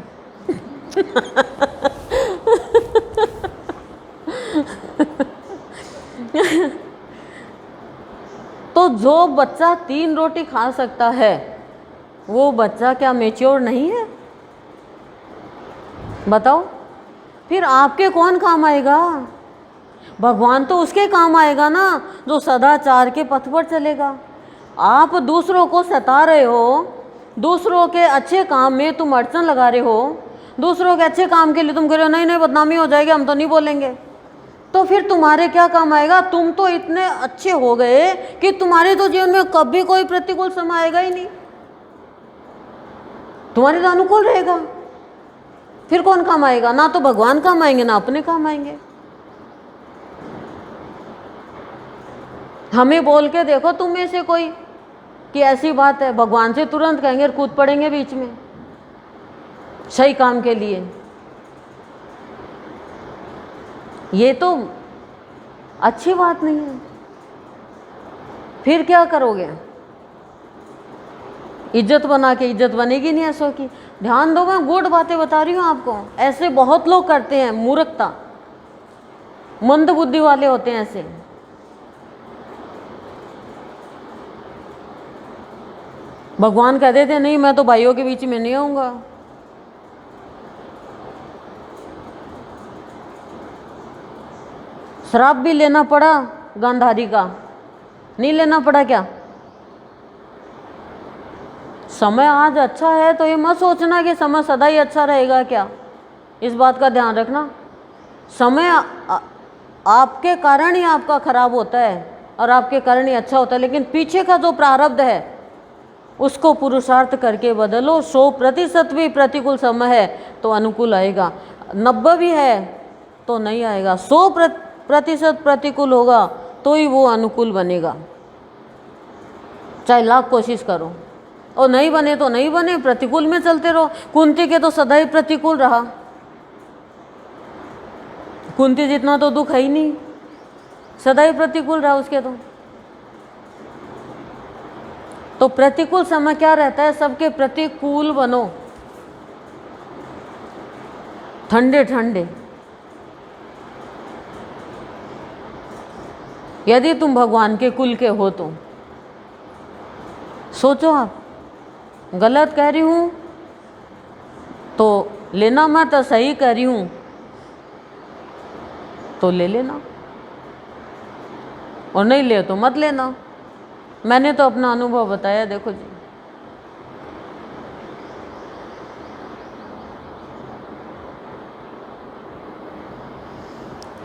तो जो बच्चा 3 रोटी खा सकता है, वो बच्चा क्या मैच्योर नहीं है? बताओ, फिर आपके कौन काम आएगा? भगवान तो उसके काम आएगा ना जो सदाचार के पथ पर चलेगा। आप दूसरों को सता रहे हो, दूसरों के अच्छे काम में तुम अड़चन लगा रहे हो, दूसरों के अच्छे काम के लिए तुम कह रहे हो नहीं नहीं बदनामी हो जाएगी, हम तो नहीं बोलेंगे, तो फिर तुम्हारे क्या काम आएगा? तुम तो इतने अच्छे हो गए कि तुम्हारे तो जीवन में कभी कोई प्रतिकूल समय आएगा ही नहीं, तुम्हारे तो अनुकूल रहेगा। फिर कौन काम आएगा? ना तो भगवान काम आएंगे, ना अपने काम आएंगे। हमें बोल के देखो तुम में से कोई कि ऐसी बात है, भगवान से तुरंत कहेंगे, कूद पड़ेंगे बीच में सही काम के लिए। ये तो अच्छी बात नहीं है। फिर क्या करोगे? इज्जत बना के इज्जत बनेगी नहीं ऐसों की। ध्यान दो, मैं गुड बातें बता रही हूँ आपको। ऐसे बहुत लोग करते हैं, मूर्खता, मंद बुद्धि वाले होते हैं ऐसे। भगवान कह देते नहीं मैं तो भाइयों के बीच में नहीं आऊंगा। श्राप भी लेना पड़ा गांधारी का, नहीं लेना पड़ा क्या? समय आज अच्छा है तो ये मत सोचना कि समय सदा ही अच्छा रहेगा क्या। इस बात का ध्यान रखना, समय आपके कारण ही आपका खराब होता है और आपके कारण ही अच्छा होता है, लेकिन पीछे का जो प्रारब्ध है उसको पुरुषार्थ करके बदलो। 100% भी प्रतिकूल समय है तो अनुकूल आएगा, 90 भी है तो नहीं आएगा, 100% प्रतिकूल होगा तो ही वो अनुकूल बनेगा। चाहे लाख कोशिश करो, और नहीं बने तो नहीं बने, प्रतिकूल में चलते रहो। कुंती के तो सदा ही प्रतिकूल रहा, कुंती जितना तो दुख है ही नहीं, सदा ही प्रतिकूल रहा उसके तो प्रतिकूल समय क्या रहता है, सबके प्रतिकूल बनो, ठंडे ठंडे। यदि तुम भगवान के कुल के हो तो सोचो, आप गलत कह रही हूं तो लेना, मैं तो सही कह रही हूं तो ले लेना, और नहीं ले तो मत लेना। मैंने तो अपना अनुभव बताया, देखो जी।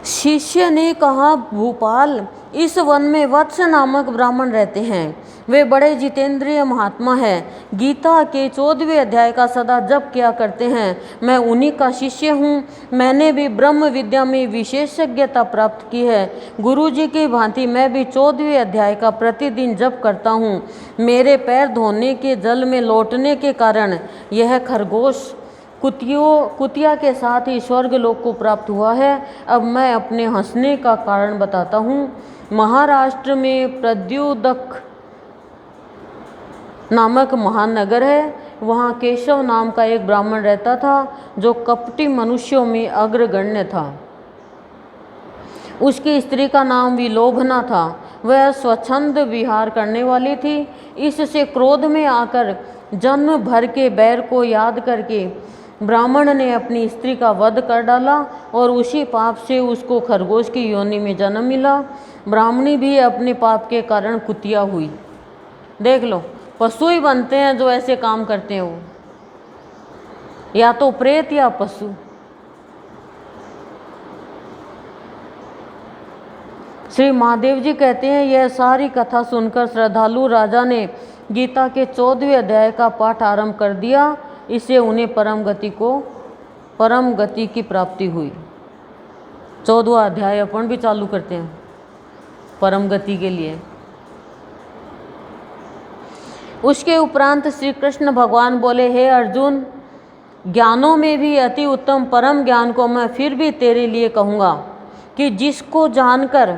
शिष्य ने कहा, भूपाल, इस वन में वत्स नामक ब्राह्मण रहते हैं, वे बड़े जितेंद्रिय महात्मा हैं, गीता के 14वें अध्याय का सदा जप किया करते हैं। मैं उन्हीं का शिष्य हूँ। मैंने भी ब्रह्म विद्या में विशेषज्ञता प्राप्त की है। गुरु जी की भांति मैं भी 14वें अध्याय का प्रतिदिन जप करता हूँ। मेरे पैर धोने के जल में लौटने के कारण यह खरगोश कुतिया के साथ ही स्वर्ग लोक को प्राप्त हुआ है। अब मैं अपने हंसने का कारण बताता हूँ। महाराष्ट्र में प्रद्योदक नामक महानगर है, वहाँ केशव नाम का एक ब्राह्मण रहता था जो कपटी मनुष्यों में अग्रगण्य था। उसकी स्त्री का नाम विलोभना था। वह स्वच्छंद विहार करने वाली थी। इससे क्रोध में आकर जन्म भर के बैर को याद करके ब्राह्मण ने अपनी स्त्री का वध कर डाला और उसी पाप से उसको खरगोश की योनि में जन्म मिला। ब्राह्मणी भी अपने पाप के कारण कुतिया हुई। देख लो, पशु ही बनते हैं जो ऐसे काम करते हैं, वो या तो प्रेत या पशु। श्री महादेव जी कहते हैं, यह सारी कथा सुनकर श्रद्धालु राजा ने गीता के 14वें अध्याय का पाठ आरंभ कर दिया। इससे उन्हें परम गति की प्राप्ति हुई। 14वां अध्याय अपन भी चालू करते हैं परम गति के लिए। उसके उपरांत श्री कृष्ण भगवान बोले, हे अर्जुन, ज्ञानों में भी अति उत्तम परम ज्ञान को मैं फिर भी तेरे लिए कहूँगा कि जिसको जानकर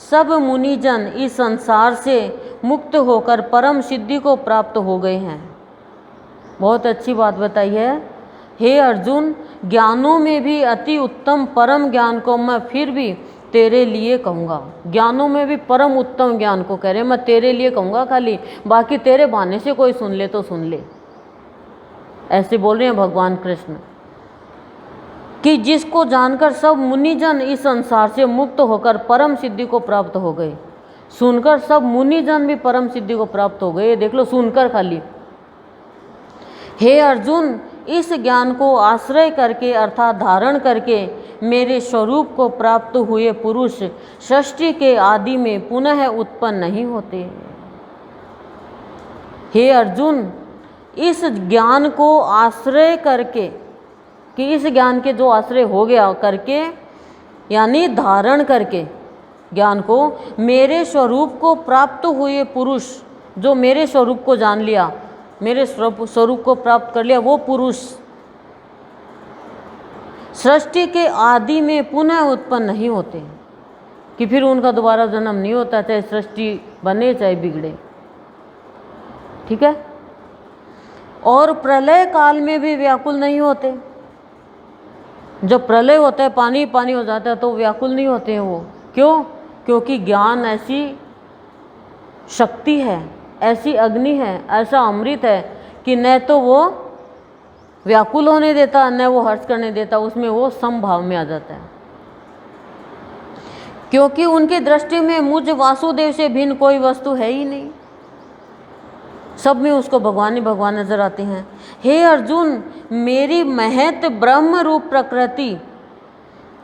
सब मुनिजन इस संसार से मुक्त होकर परम सिद्धि को प्राप्त हो गए हैं। बहुत अच्छी बात बताई है। हे अर्जुन, ज्ञानों में भी अति उत्तम परम ज्ञान को मैं फिर भी तेरे लिए कहूँगा। ज्ञानों में भी परम उत्तम ज्ञान को कह रहे, मैं तेरे लिए कहूँगा खाली, बाकी तेरे बहाने से कोई सुन ले तो सुन ले। ऐसे बोल रहे हैं भगवान कृष्ण कि जिसको जानकर सब मुनिजन इस संसार से मुक्त होकर परम सिद्धि को प्राप्त हो गए। सुनकर सब मुनिजन भी परम सिद्धि को प्राप्त हो गए, देख लो, सुनकर खाली। हे अर्जुन, इस ज्ञान को आश्रय करके अर्थात धारण करके मेरे स्वरूप को प्राप्त हुए पुरुष सृष्टि के आदि में पुनः उत्पन्न नहीं होते। हे अर्जुन, इस ज्ञान को आश्रय करके, कि इस ज्ञान के जो आश्रय हो गया करके, यानी धारण करके ज्ञान को, मेरे स्वरूप को प्राप्त हुए पुरुष, जो मेरे स्वरूप को जान लिया, मेरे स्वरूप को प्राप्त कर लिया, वो पुरुष सृष्टि के आदि में पुनः उत्पन्न नहीं होते, कि फिर उनका दोबारा जन्म नहीं होता, चाहे सृष्टि बने चाहे बिगड़े। ठीक है। और प्रलय काल में भी व्याकुल नहीं होते। जब प्रलय होता है, पानी पानी हो जाता है, तो व्याकुल नहीं होते हैं वो। क्यों? क्योंकि ज्ञान ऐसी शक्ति है, ऐसी अग्नि है, ऐसा अमृत है कि न तो वो व्याकुल होने देता, न वो हर्ष करने देता, उसमें वो समभाव में आ जाता है। क्योंकि उनकी दृष्टि में मुझ वासुदेव से भिन्न कोई वस्तु है ही नहीं, सब में उसको भगवान ही भगवान नजर आते हैं। हे अर्जुन, मेरी महत ब्रह्म रूप प्रकृति,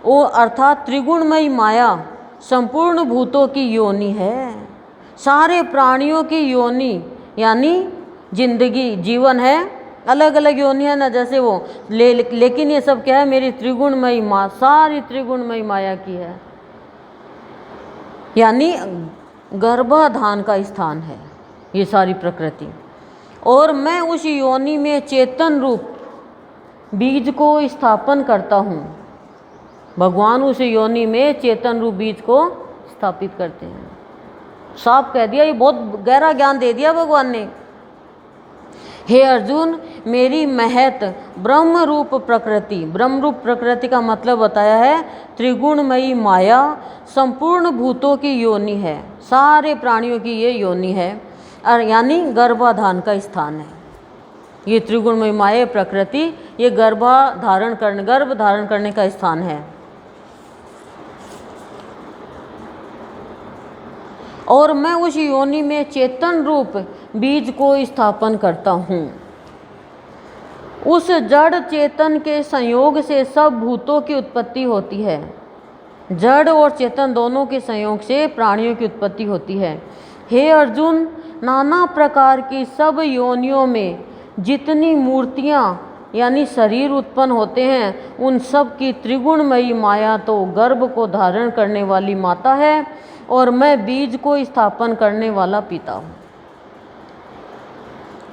वो अर्थात त्रिगुणमयी माया संपूर्ण भूतों की योनि है, सारे प्राणियों की योनि, यानी जिंदगी जीवन है, अलग अलग योनियाँ ना, जैसे वो लेकिन ये सब क्या है, मेरी त्रिगुणमयी माँ, सारी त्रिगुणमयी माया की है, यानी गर्भाधान का स्थान है ये सारी प्रकृति। और मैं उस योनि में चेतन रूप बीज को स्थापन करता हूँ। भगवान उस योनि में चेतन रूप बीज को स्थापित करते हैं। साफ कह दिया, ये बहुत गहरा ज्ञान दे दिया भगवान ने। हे अर्जुन, मेरी महत ब्रह्म रूप प्रकृति, ब्रह्म रूप प्रकृति का मतलब बताया है त्रिगुणमयी माया संपूर्ण भूतों की योनि है, सारे प्राणियों की ये योनि है, और यानी गर्भाधान का स्थान है। ये त्रिगुणमयी माया प्रकृति ये गर्भ धारण करने का स्थान है। और मैं उस योनि में चेतन रूप बीज को स्थापन करता हूँ। उस जड़ चेतन के संयोग से सब भूतों की उत्पत्ति होती है। जड़ और चेतन दोनों के संयोग से प्राणियों की उत्पत्ति होती है। हे अर्जुन, नाना प्रकार की सब योनियों में जितनी मूर्तियाँ यानी शरीर उत्पन्न होते हैं, उन सब की त्रिगुणमयी माया तो गर्भ को धारण करने वाली माता है, और मैं बीज को स्थापन करने वाला पिता हूँ।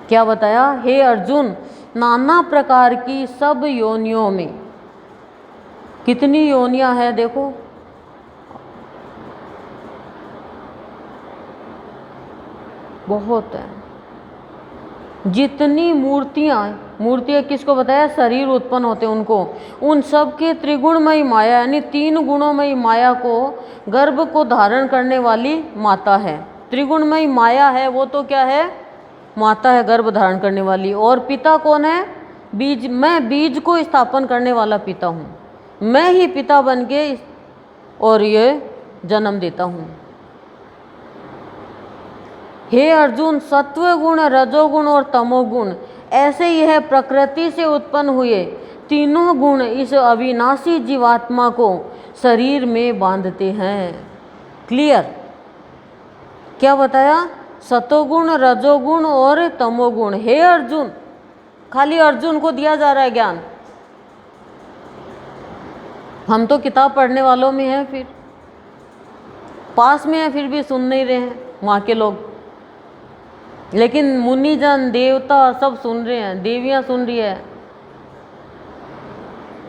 क्या बताया? हे अर्जुन, नाना प्रकार की सब योनियों में, कितनी योनियां हैं देखो, बहुत है। जितनी मूर्तियां किसको बताया? शरीर उत्पन्न होते हैं उनको, उन सब के त्रिगुणमयी माया यानी तीन गुणोमयी माया को गर्भ को धारण करने वाली माता है। त्रिगुणमयी माया है वो तो क्या है? माता है, गर्भ धारण करने वाली। और पिता कौन है? बीज। मैं बीज को स्थापन करने वाला पिता हूँ। मैं ही पिता बन के और ये जन्म देता हूँ। हे अर्जुन, सत्व गुण, रजोगुण और तमोगुण ऐसे यह प्रकृति से उत्पन्न हुए तीनों गुण इस अविनाशी जीवात्मा को शरीर में बांधते हैं। क्लियर? क्या बताया? सतोगुण, रजोगुण और तमोगुण। हे अर्जुन, खाली अर्जुन को दिया जा रहा है ज्ञान। हम तो किताब पढ़ने वालों में हैं, फिर पास में हैं, फिर भी सुन नहीं रहे हैं वहाँ के लोग। लेकिन मुनिजन, देवता सब सुन रहे हैं, देवियाँ सुन रही है।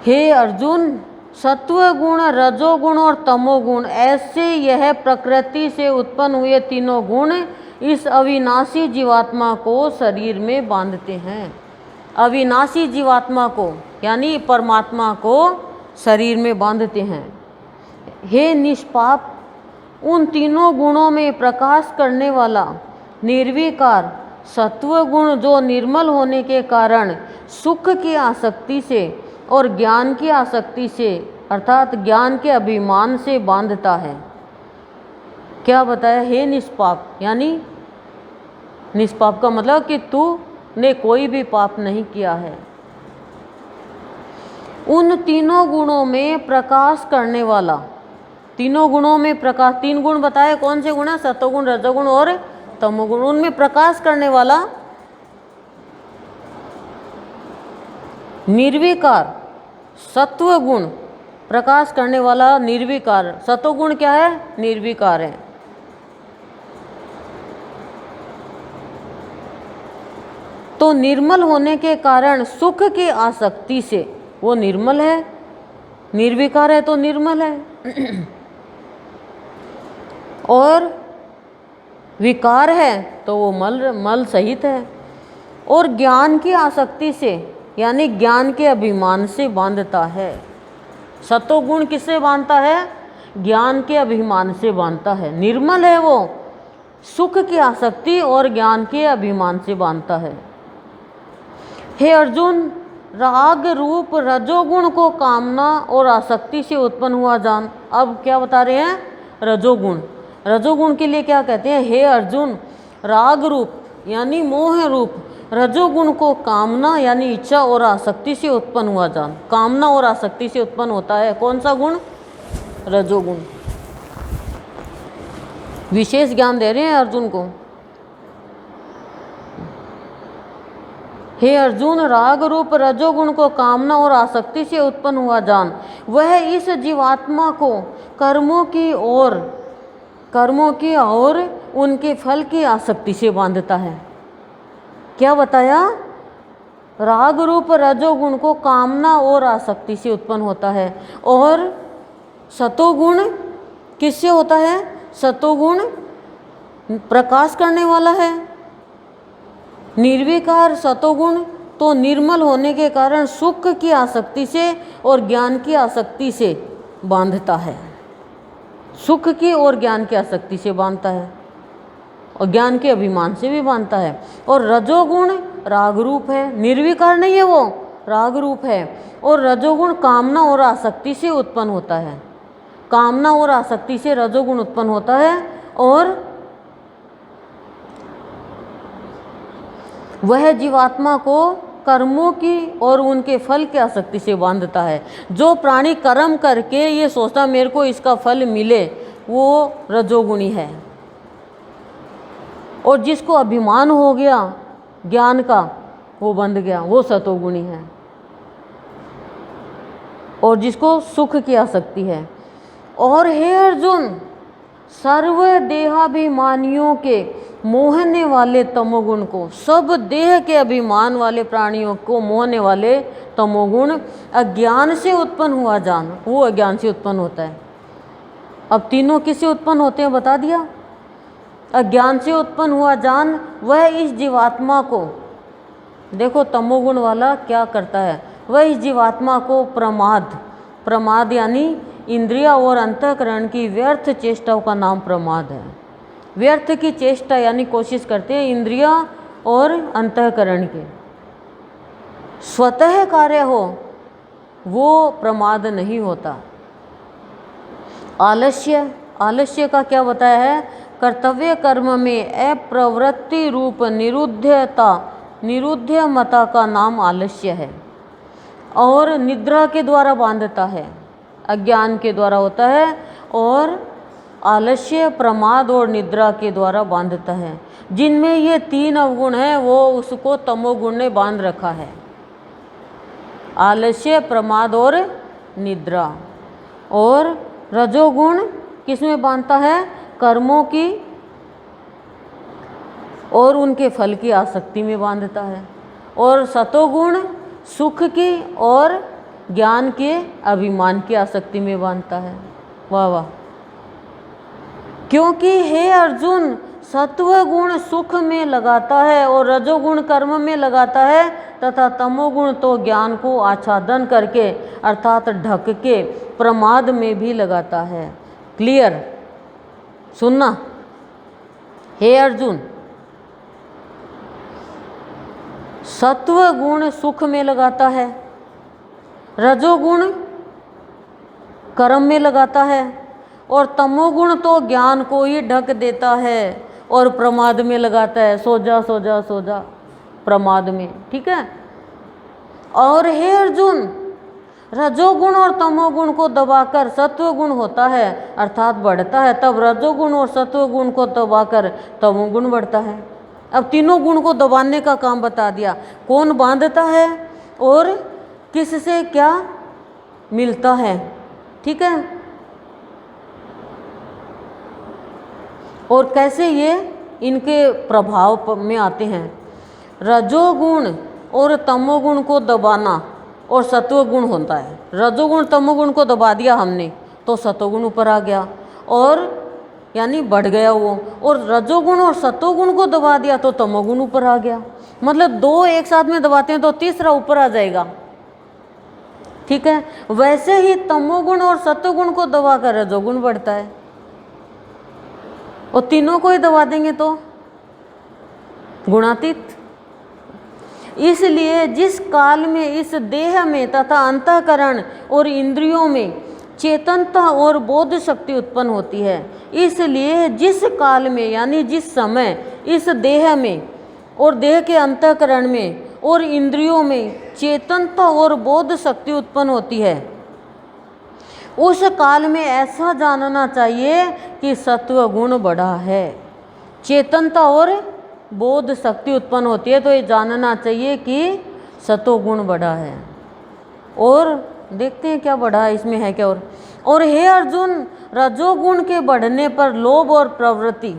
हे अर्जुन, सत्व गुण, रजोगुण और तमोगुण ऐसे यह प्रकृति से उत्पन्न हुए तीनों गुण इस अविनाशी जीवात्मा को शरीर में बांधते हैं। अविनाशी जीवात्मा को यानी परमात्मा को शरीर में बांधते हैं। हे निष्पाप, उन तीनों गुणों में प्रकाश करने वाला निर्विकार सत्व गुण जो निर्मल होने के कारण सुख की आसक्ति से और ज्ञान की आसक्ति से अर्थात ज्ञान के अभिमान से बांधता है। क्या बताया? हे निष्पाप, यानी निष्पाप का मतलब कि तूने कोई भी पाप नहीं किया है। उन तीनों गुणों में प्रकाश करने वाला, तीनों गुणों में प्रकाश, तीन गुण बताए कौन से गुण है? सतोगुण, रजोगुण और तमोगुण। उनमें प्रकाश करने वाला निर्विकार सत्व गुण, प्रकाश करने वाला निर्विकार। सतोगुण क्या है? निर्विकार है। तो निर्मल होने के कारण सुख की आसक्ति से वो निर्मल है, निर्विकार है तो निर्मल है। और विकार है तो वो मल सहित है। और ज्ञान की आसक्ति से यानी ज्ञान के अभिमान से बांधता है। सतोगुण किससे बांधता है? ज्ञान के अभिमान से बांधता है। निर्मल है वो, सुख की आसक्ति और ज्ञान के अभिमान से बांधता है। हे अर्जुन, राग रूप रजोगुण को कामना और आसक्ति से उत्पन्न हुआ जान। अब क्या बता रहे हैं? रजोगुण। रजोगुण के लिए क्या कहते हैं? हे अर्जुन, राग रूप यानी मोह रूप रजोगुण को कामना यानी इच्छा और आसक्ति से उत्पन्न हुआ जान। कामना और आसक्ति से उत्पन्न होता है कौन सा गुण? रजोगुण। विशेष ज्ञान दे रहे हैं अर्जुन को। हे अर्जुन, राग रूप रजोगुण को कामना और आसक्ति से उत्पन्न हुआ जान, वह इस जीवात्मा को कर्मों की और उनके फल की आसक्ति से बांधता है। क्या बताया? राग रूप रजोगुण को कामना और आसक्ति से उत्पन्न होता है, और सतोगुण किससे होता है? सतोगुण प्रकाश करने वाला है। निर्विकार सतोगुण तो निर्मल होने के कारण सुख की आसक्ति से और ज्ञान की आसक्ति से बांधता है। सुख की और ज्ञान की आसक्ति से बांधता है, और ज्ञान के अभिमान से भी बांधता है। और रजोगुण राग रूप है, निर्विकार नहीं है, वो राग रूप है। और रजोगुण कामना और आसक्ति से उत्पन्न होता है। कामना और आसक्ति से रजोगुण उत्पन्न होता है, और वह जीवात्मा को कर्मों की और उनके फल की आसक्ति से बांधता है। जो प्राणी कर्म करके ये सोचता मेरे को इसका फल मिले, वो रजोगुणी है। और जिसको अभिमान हो गया ज्ञान का, वो बंध गया, वो सतोगुणी है। और जिसको सुख की आसक्ति है। और हे अर्जुन, सर्व देहाभिमानियों के मोहने वाले तमोगुण को, सब देह के अभिमान वाले प्राणियों को मोहने वाले तमोगुण अज्ञान से उत्पन्न हुआ जान, वो अज्ञान से उत्पन्न होता है। अब तीनों किससे उत्पन्न होते हैं बता दिया। अज्ञान से उत्पन्न हुआ जान, वह इस जीवात्मा को, देखो तमोगुण वाला क्या करता है, वह इस जीवात्मा को प्रमाद यानी इंद्रिया और अंतःकरण की व्यर्थ चेष्टाओं का नाम प्रमाद है। व्यर्थ की चेष्टा यानी कोशिश करते हैं इंद्रिया और अंतःकरण के, स्वतः कार्य हो वो प्रमाद नहीं होता। आलस्य का क्या बताया है? कर्तव्य कर्म में अप्रवृत्ति रूप निरुद्धमता का नाम आलस्य है। और निद्रा के द्वारा बांधता है, अज्ञान के द्वारा होता है। और आलस्य प्रमाद और निद्रा के द्वारा बांधता है। जिनमें ये तीन अवगुण हैं वो उसको तमोगुण ने बांध रखा है। आलस्य, प्रमाद और निद्रा। और रजोगुण किसमें बांधता है? कर्मों की और उनके फल की आसक्ति में बांधता है। और सतोगुण सुख की और ज्ञान के अभिमान की आसक्ति में बांधता है। वाह वाह। क्योंकि हे अर्जुन, सत्व गुण सुख में लगाता है और रजोगुण कर्म में लगाता है, तथा तमोगुण तो ज्ञान को आच्छादन करके अर्थात ढक के प्रमाद में भी लगाता है। क्लियर? सुनना। हे अर्जुन, सत्व गुण सुख में लगाता है, रजोगुण कर्म में लगाता है, और तमोगुण तो ज्ञान को ही ढक देता है और प्रमाद में लगाता है। सो जा प्रमाद में। ठीक है। और हे अर्जुन, रजोगुण और तमोगुण को दबाकर सत्वगुण होता है अर्थात बढ़ता है, तब रजोगुण और सत्वगुण को दबाकर तमोगुण बढ़ता है। अब तीनों गुण को दबाने का काम बता दिया, कौन बांधता है और किससे क्या मिलता है। ठीक है। और कैसे ये इनके प्रभाव में आते हैं। रजोगुण और तमोगुण को दबाना और सत्वगुण होता है। रजोगुण तमोगुण को दबा दिया हमने तो सत्वगुण ऊपर आ गया और यानी बढ़ गया वो, और रजोगुण और सत्वगुण को दबा दिया तो तमोगुण ऊपर आ गया। मतलब दो एक साथ में दबाते हैं तो तीसरा ऊपर आ जाएगा। ठीक है। वैसे ही तमोगुण और सत्वगुण को दबाकर रजोगुण बढ़ता है, और तीनों को ही दबा देंगे तो गुणातीत। इसलिए जिस काल में इस देह में तथा अंतःकरण और इंद्रियों में चेतनता और बोध शक्ति उत्पन्न होती है, इसलिए जिस काल में यानी जिस समय इस देह में और देह के अंतःकरण में और इंद्रियों में चेतनता और बोध शक्ति उत्पन्न होती है, उस काल में ऐसा जानना चाहिए कि सत्व गुण बढ़ा है। चेतनता और बोध शक्ति उत्पन्न होती है तो ये जानना चाहिए कि सतोगुण बढ़ा है। और देखते हैं क्या बढ़ा है, इसमें है क्या। और हे अर्जुन, रजोगुण के बढ़ने पर लोभ और प्रवृत्ति,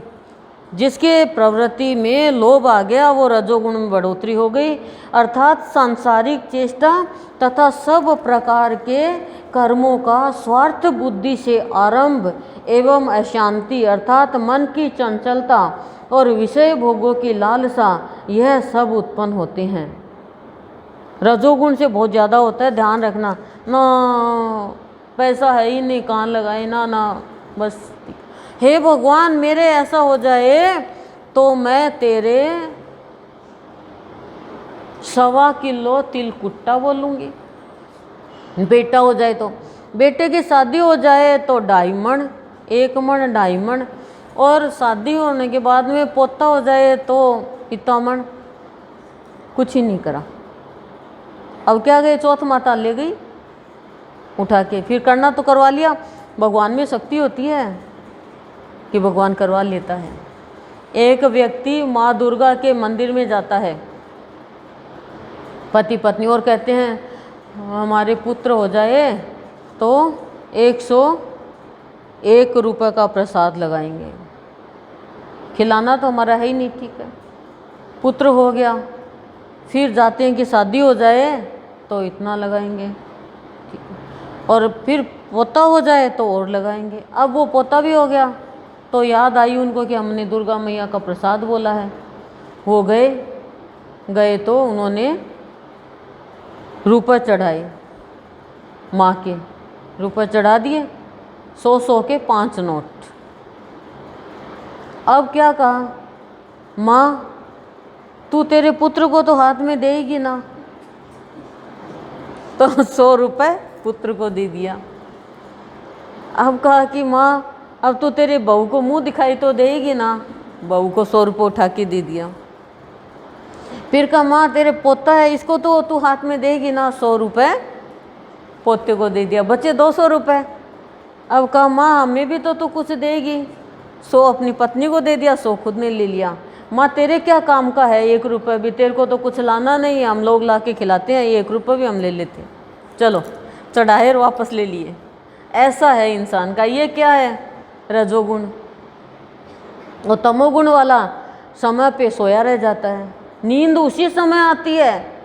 जिसके प्रवृत्ति में लोभ आ गया वो रजोगुण में बढ़ोतरी हो गई, अर्थात सांसारिक चेष्टा तथा सब प्रकार के कर्मों का स्वार्थ बुद्धि से आरंभ एवं अशांति अर्थात मन की चंचलता और विषय भोगों की लालसा, यह सब उत्पन्न होते हैं। रजोगुण से बहुत ज़्यादा होता है, ध्यान रखना ना। पैसा है ही नहीं, कहाँ लगाए ना बस। हे भगवान, मेरे ऐसा हो जाए तो मैं तेरे 1.25 किलो तिलकुट्टा बोलूँगी। बेटा हो जाए तो, बेटे की शादी हो जाए तो 2.5 मण, 1 मण 2.5 मण, और शादी होने के बाद में पोता हो जाए तो इतना मण। कुछ ही नहीं करा। अब क्या गए, चौथ माता ले गई उठा के। फिर करना तो करवा लिया, भगवान में शक्ति होती है कि भगवान करवा लेता है। एक व्यक्ति माँ दुर्गा के मंदिर में जाता है, पति पत्नी, और कहते हैं हमारे पुत्र हो जाए तो 101 रुपये का प्रसाद लगाएंगे। खिलाना तो हमारा है ही नहीं, ठीक है, पुत्र हो गया। फिर जाते हैं कि शादी हो जाए तो इतना लगाएंगे, ठीक है, और फिर पोता हो जाए तो और लगाएंगे। अब वो पोता भी हो गया तो याद आई उनको कि हमने दुर्गा मैया का प्रसाद बोला है। वो गए तो उन्होंने रुपए चढ़ाए, माँ के रुपए चढ़ा दिए, 100 के 5 नोट। अब क्या कहा, माँ तू तेरे पुत्र को तो हाथ में देगी ना, तो 100 रुपये पुत्र को दे दिया। अब कहा कि माँ अब तू तेरे बहू को मुंह दिखाई तो देगी ना, बहू को 100 रुपये उठा के दे दिया। फिर कहा माँ तेरे पोता है, इसको तो तू हाथ में देगी ना, 100 रुपये पोते को दे दिया, बचे 200 रुपये। अब कहा माँ हमें भी तो तू कुछ देगी, 100 अपनी पत्नी को दे दिया, 100 खुद ने ले लिया। माँ तेरे क्या काम का है 1 रुपये भी, तेरे को तो कुछ लाना नहीं है, हम लोग ला के खिलाते हैं, 1 रुपये भी हम ले लेते हैं, चलो चढ़ाए और वापस ले लिए। ऐसा है इंसान का। ये क्या है, रजोगुण। और तमोगुण वाला समय पे सोया रह जाता है, नींद उसी समय आती है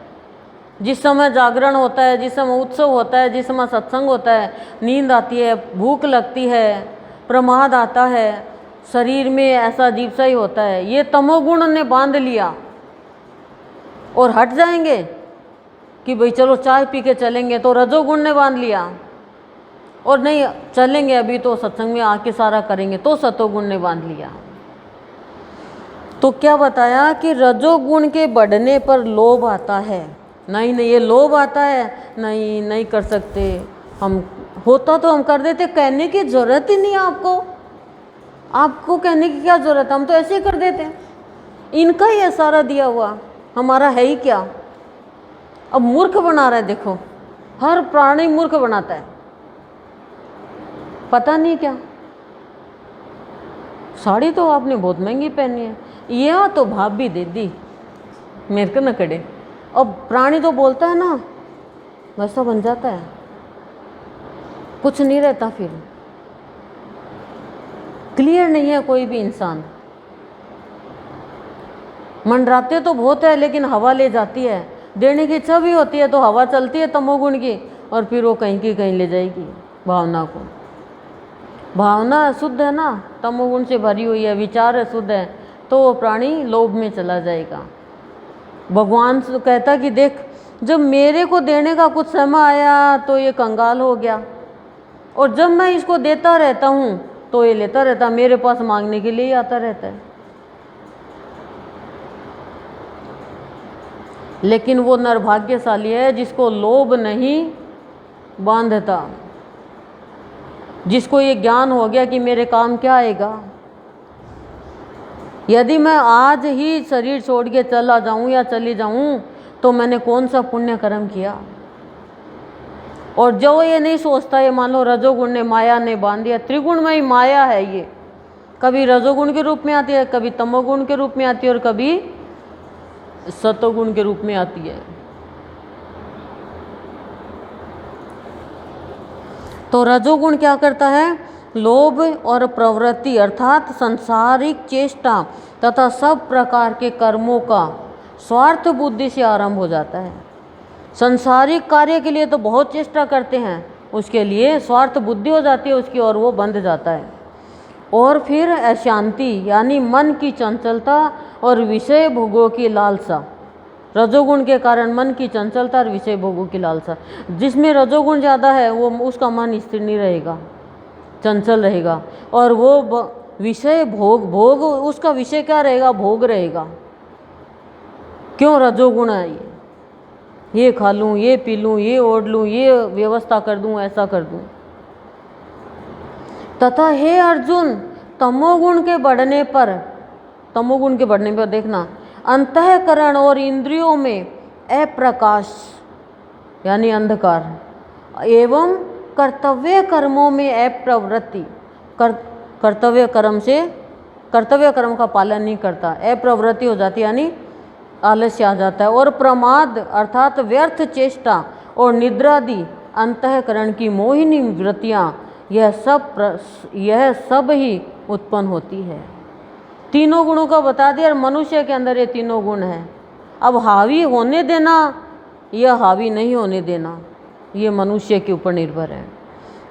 जिस समय जागरण होता है, जिस समय उत्सव होता है, जिस समय सत्संग होता है, नींद आती है, भूख लगती है, प्रमाद आता है, शरीर में ऐसा अजीब सा ही होता है। ये तमोगुण ने बांध लिया और हट जाएंगे कि भाई चलो चाय पी के चलेंगे, तो रजोगुण ने बांध लिया, और नहीं चलेंगे अभी तो सत्संग में आके सारा करेंगे, तो सतोगुण ने बांध लिया। तो क्या बताया कि रजोगुण के बढ़ने पर लोभ आता है। नहीं ये लोभ आता है, नहीं कर सकते हम, होता तो हम कर देते, कहने की ज़रूरत ही नहीं आपको कहने की क्या ज़रूरत है, हम तो ऐसे ही कर देते हैं। इनका ही है सारा दिया हुआ, हमारा है ही क्या। अब मूर्ख बना रहा है, देखो हर प्राणी मूर्ख बनाता है, पता नहीं क्या। साड़ी तो आपने बहुत महंगी पहनी है, यह तो भाभी दे दी, मेरे को न कड़े। अब प्राणी तो बोलता है ना, वैसा बन जाता है, कुछ नहीं रहता, फिर क्लियर नहीं है कोई भी इंसान। मंडराते तो बहुत है लेकिन हवा ले जाती है, देने की इच्छा भी होती है तो हवा चलती है तमोगुण की, और फिर वो कहीं की कहीं ले जाएगी भावना को। भावना शुद्ध है ना, तमोगुण से भरी हुई है, विचार शुद्ध है, तो वो प्राणी लोभ में चला जाएगा। भगवान कहता कि देख जब मेरे को देने का कुछ समय आया तो ये कंगाल हो गया, और जब मैं इसको देता रहता हूँ तो ये लेता रहता, मेरे पास मांगने के लिए ही आता रहता है। लेकिन वो निर्भाग्यशाली है जिसको लोभ नहीं बांधता, जिसको ये ज्ञान हो गया कि मेरे काम क्या आएगा। यदि मैं आज ही शरीर छोड़ के चला जाऊं या चली जाऊं तो मैंने कौन सा पुण्य कर्म किया। और जो ये नहीं सोचता, ये मान लो रजोगुण ने माया ने बांध दिया, त्रिगुण में ही माया है, ये कभी रजोगुण के रूप में आती है, कभी तमोगुण के रूप में आती है और कभी सतोगुण के रूप में आती है। तो रजोगुण क्या करता है? लोभ और प्रवृत्ति अर्थात संसारिक चेष्टा तथा सब प्रकार के कर्मों का स्वार्थ बुद्धि से आरंभ हो जाता है। संसारिक कार्य के लिए तो बहुत चेष्टा करते हैं, उसके लिए स्वार्थ बुद्धि हो जाती है उसकी और वो बंध जाता है। और फिर अशांति यानी मन की चंचलता और विषय भोगों की लालसा, रजोगुण के कारण मन की चंचलता और विषय भोगों की लालसा। जिसमें रजोगुण ज़्यादा है वो उसका मन स्थिर नहीं रहेगा, चंचल रहेगा, और वो विषय भोग उसका विषय क्या रहेगा? भोग रहेगा। क्यों? रजोगुण है ये खा लूँ, ये पी लूँ, ये ओढ़ लूँ, ये व्यवस्था कर दूँ, ऐसा कर दूँ। तथा हे अर्जुन, तमोगुण के बढ़ने पर देखना, अंतःकरण और इंद्रियों में अप्रकाश यानी अंधकार एवं कर्तव्य कर्मों में अप्रवृत्ति, कर्तव्य कर्म का पालन नहीं करता, अप्रवृत्ति हो जाती यानी आलस्य आ जाता है। और प्रमाद अर्थात व्यर्थ चेष्टा और निद्रादि अंतःकरण की मोहिनी वृत्तियाँ, यह सब ही उत्पन्न होती है। तीनों गुणों का बता दिया और मनुष्य के अंदर ये तीनों गुण हैं। अब हावी होने देना या हावी नहीं होने देना ये मनुष्य के ऊपर निर्भर है।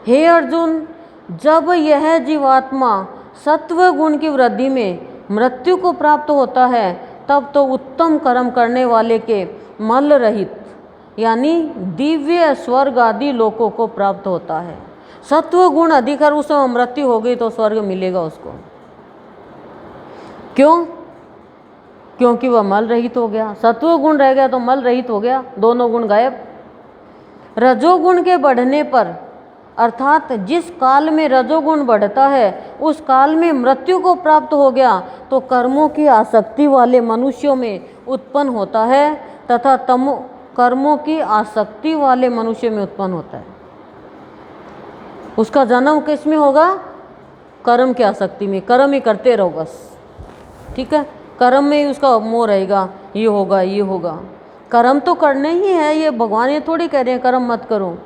हे अर्जुन, जब यह जीवात्मा सत्व गुण की वृद्धि में मृत्यु को प्राप्त होता है तब तो उत्तम कर्म करने वाले के मल रहित यानी दिव्य स्वर्ग आदि लोकों को प्राप्त होता है। सत्व गुण अधिक है, उस समय मृत्यु हो गई तो स्वर्ग मिलेगा उसको। क्यों? क्योंकि वह मल रहित हो गया। सत्व गुण रह गया तो मल रहित हो गया, दोनों गुण गायब। रजोगुण के बढ़ने पर अर्थात जिस काल में रजोगुण बढ़ता है उस काल में मृत्यु को प्राप्त हो गया तो कर्मों की आसक्ति वाले मनुष्यों में उत्पन्न होता है तथा कर्मों की आसक्ति वाले मनुष्य में उत्पन्न होता है। उसका जन्म किस में होगा? कर्म की आसक्ति में, कर्म ही करते रहो बस, ठीक है। कर्म में ही उसका मोह रहेगा, ये होगा ये होगा। कर्म तो करने ही है, ये भगवान ये थोड़ी कह रहे हैं कर्म मत करो,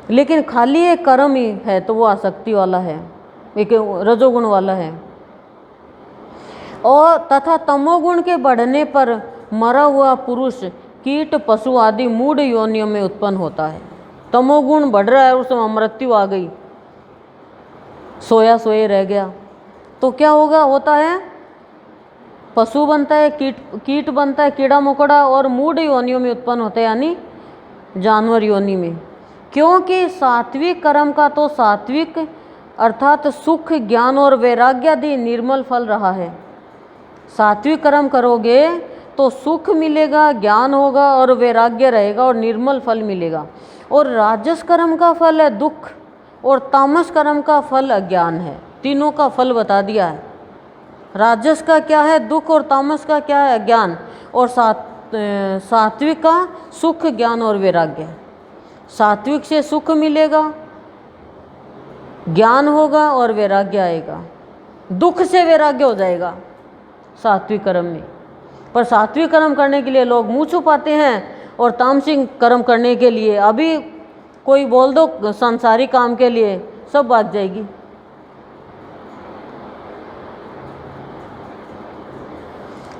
लेकिन खाली एक कर्म ही है तो वो आसक्ति वाला है, एक रजोगुण वाला है। और तथा तमोगुण के बढ़ने पर मरा हुआ पुरुष कीट पशु आदि मूढ़ योनियों में उत्पन्न होता है। तमोगुण बढ़ रहा है, उसमें मृत्यु आ गई, सोया सोए रह गया तो क्या होता है? पशु बनता है, कीट बनता है, कीड़ा मकोड़ा, और मूढ़ योनियों में उत्पन्न होता है यानी जानवर योनि में। क्योंकि सात्विक कर्म का तो सात्विक अर्थात सुख ज्ञान और वैराग्य आदि निर्मल फल रहा है। सात्विक कर्म करोगे तो सुख मिलेगा, ज्ञान होगा और वैराग्य रहेगा और निर्मल फल मिलेगा। और राजस कर्म का फल है दुख और तामस कर्म का फल अज्ञान है। तीनों का फल बता दिया है। राजस का क्या है? दुख, और तामस का क्या है? अज्ञान। और सात्विक का सुख ज्ञान और वैराग्य। सात्विक से सुख मिलेगा, ज्ञान होगा और वैराग्य आएगा। दुख से वैराग्य हो जाएगा सात्विक कर्म में। पर सात्विक कर्म करने के लिए लोग मुंह छुपाते हैं और तामसिक कर्म करने के लिए अभी कोई बोल दो सांसारिक काम के लिए सब भाग जाएगी।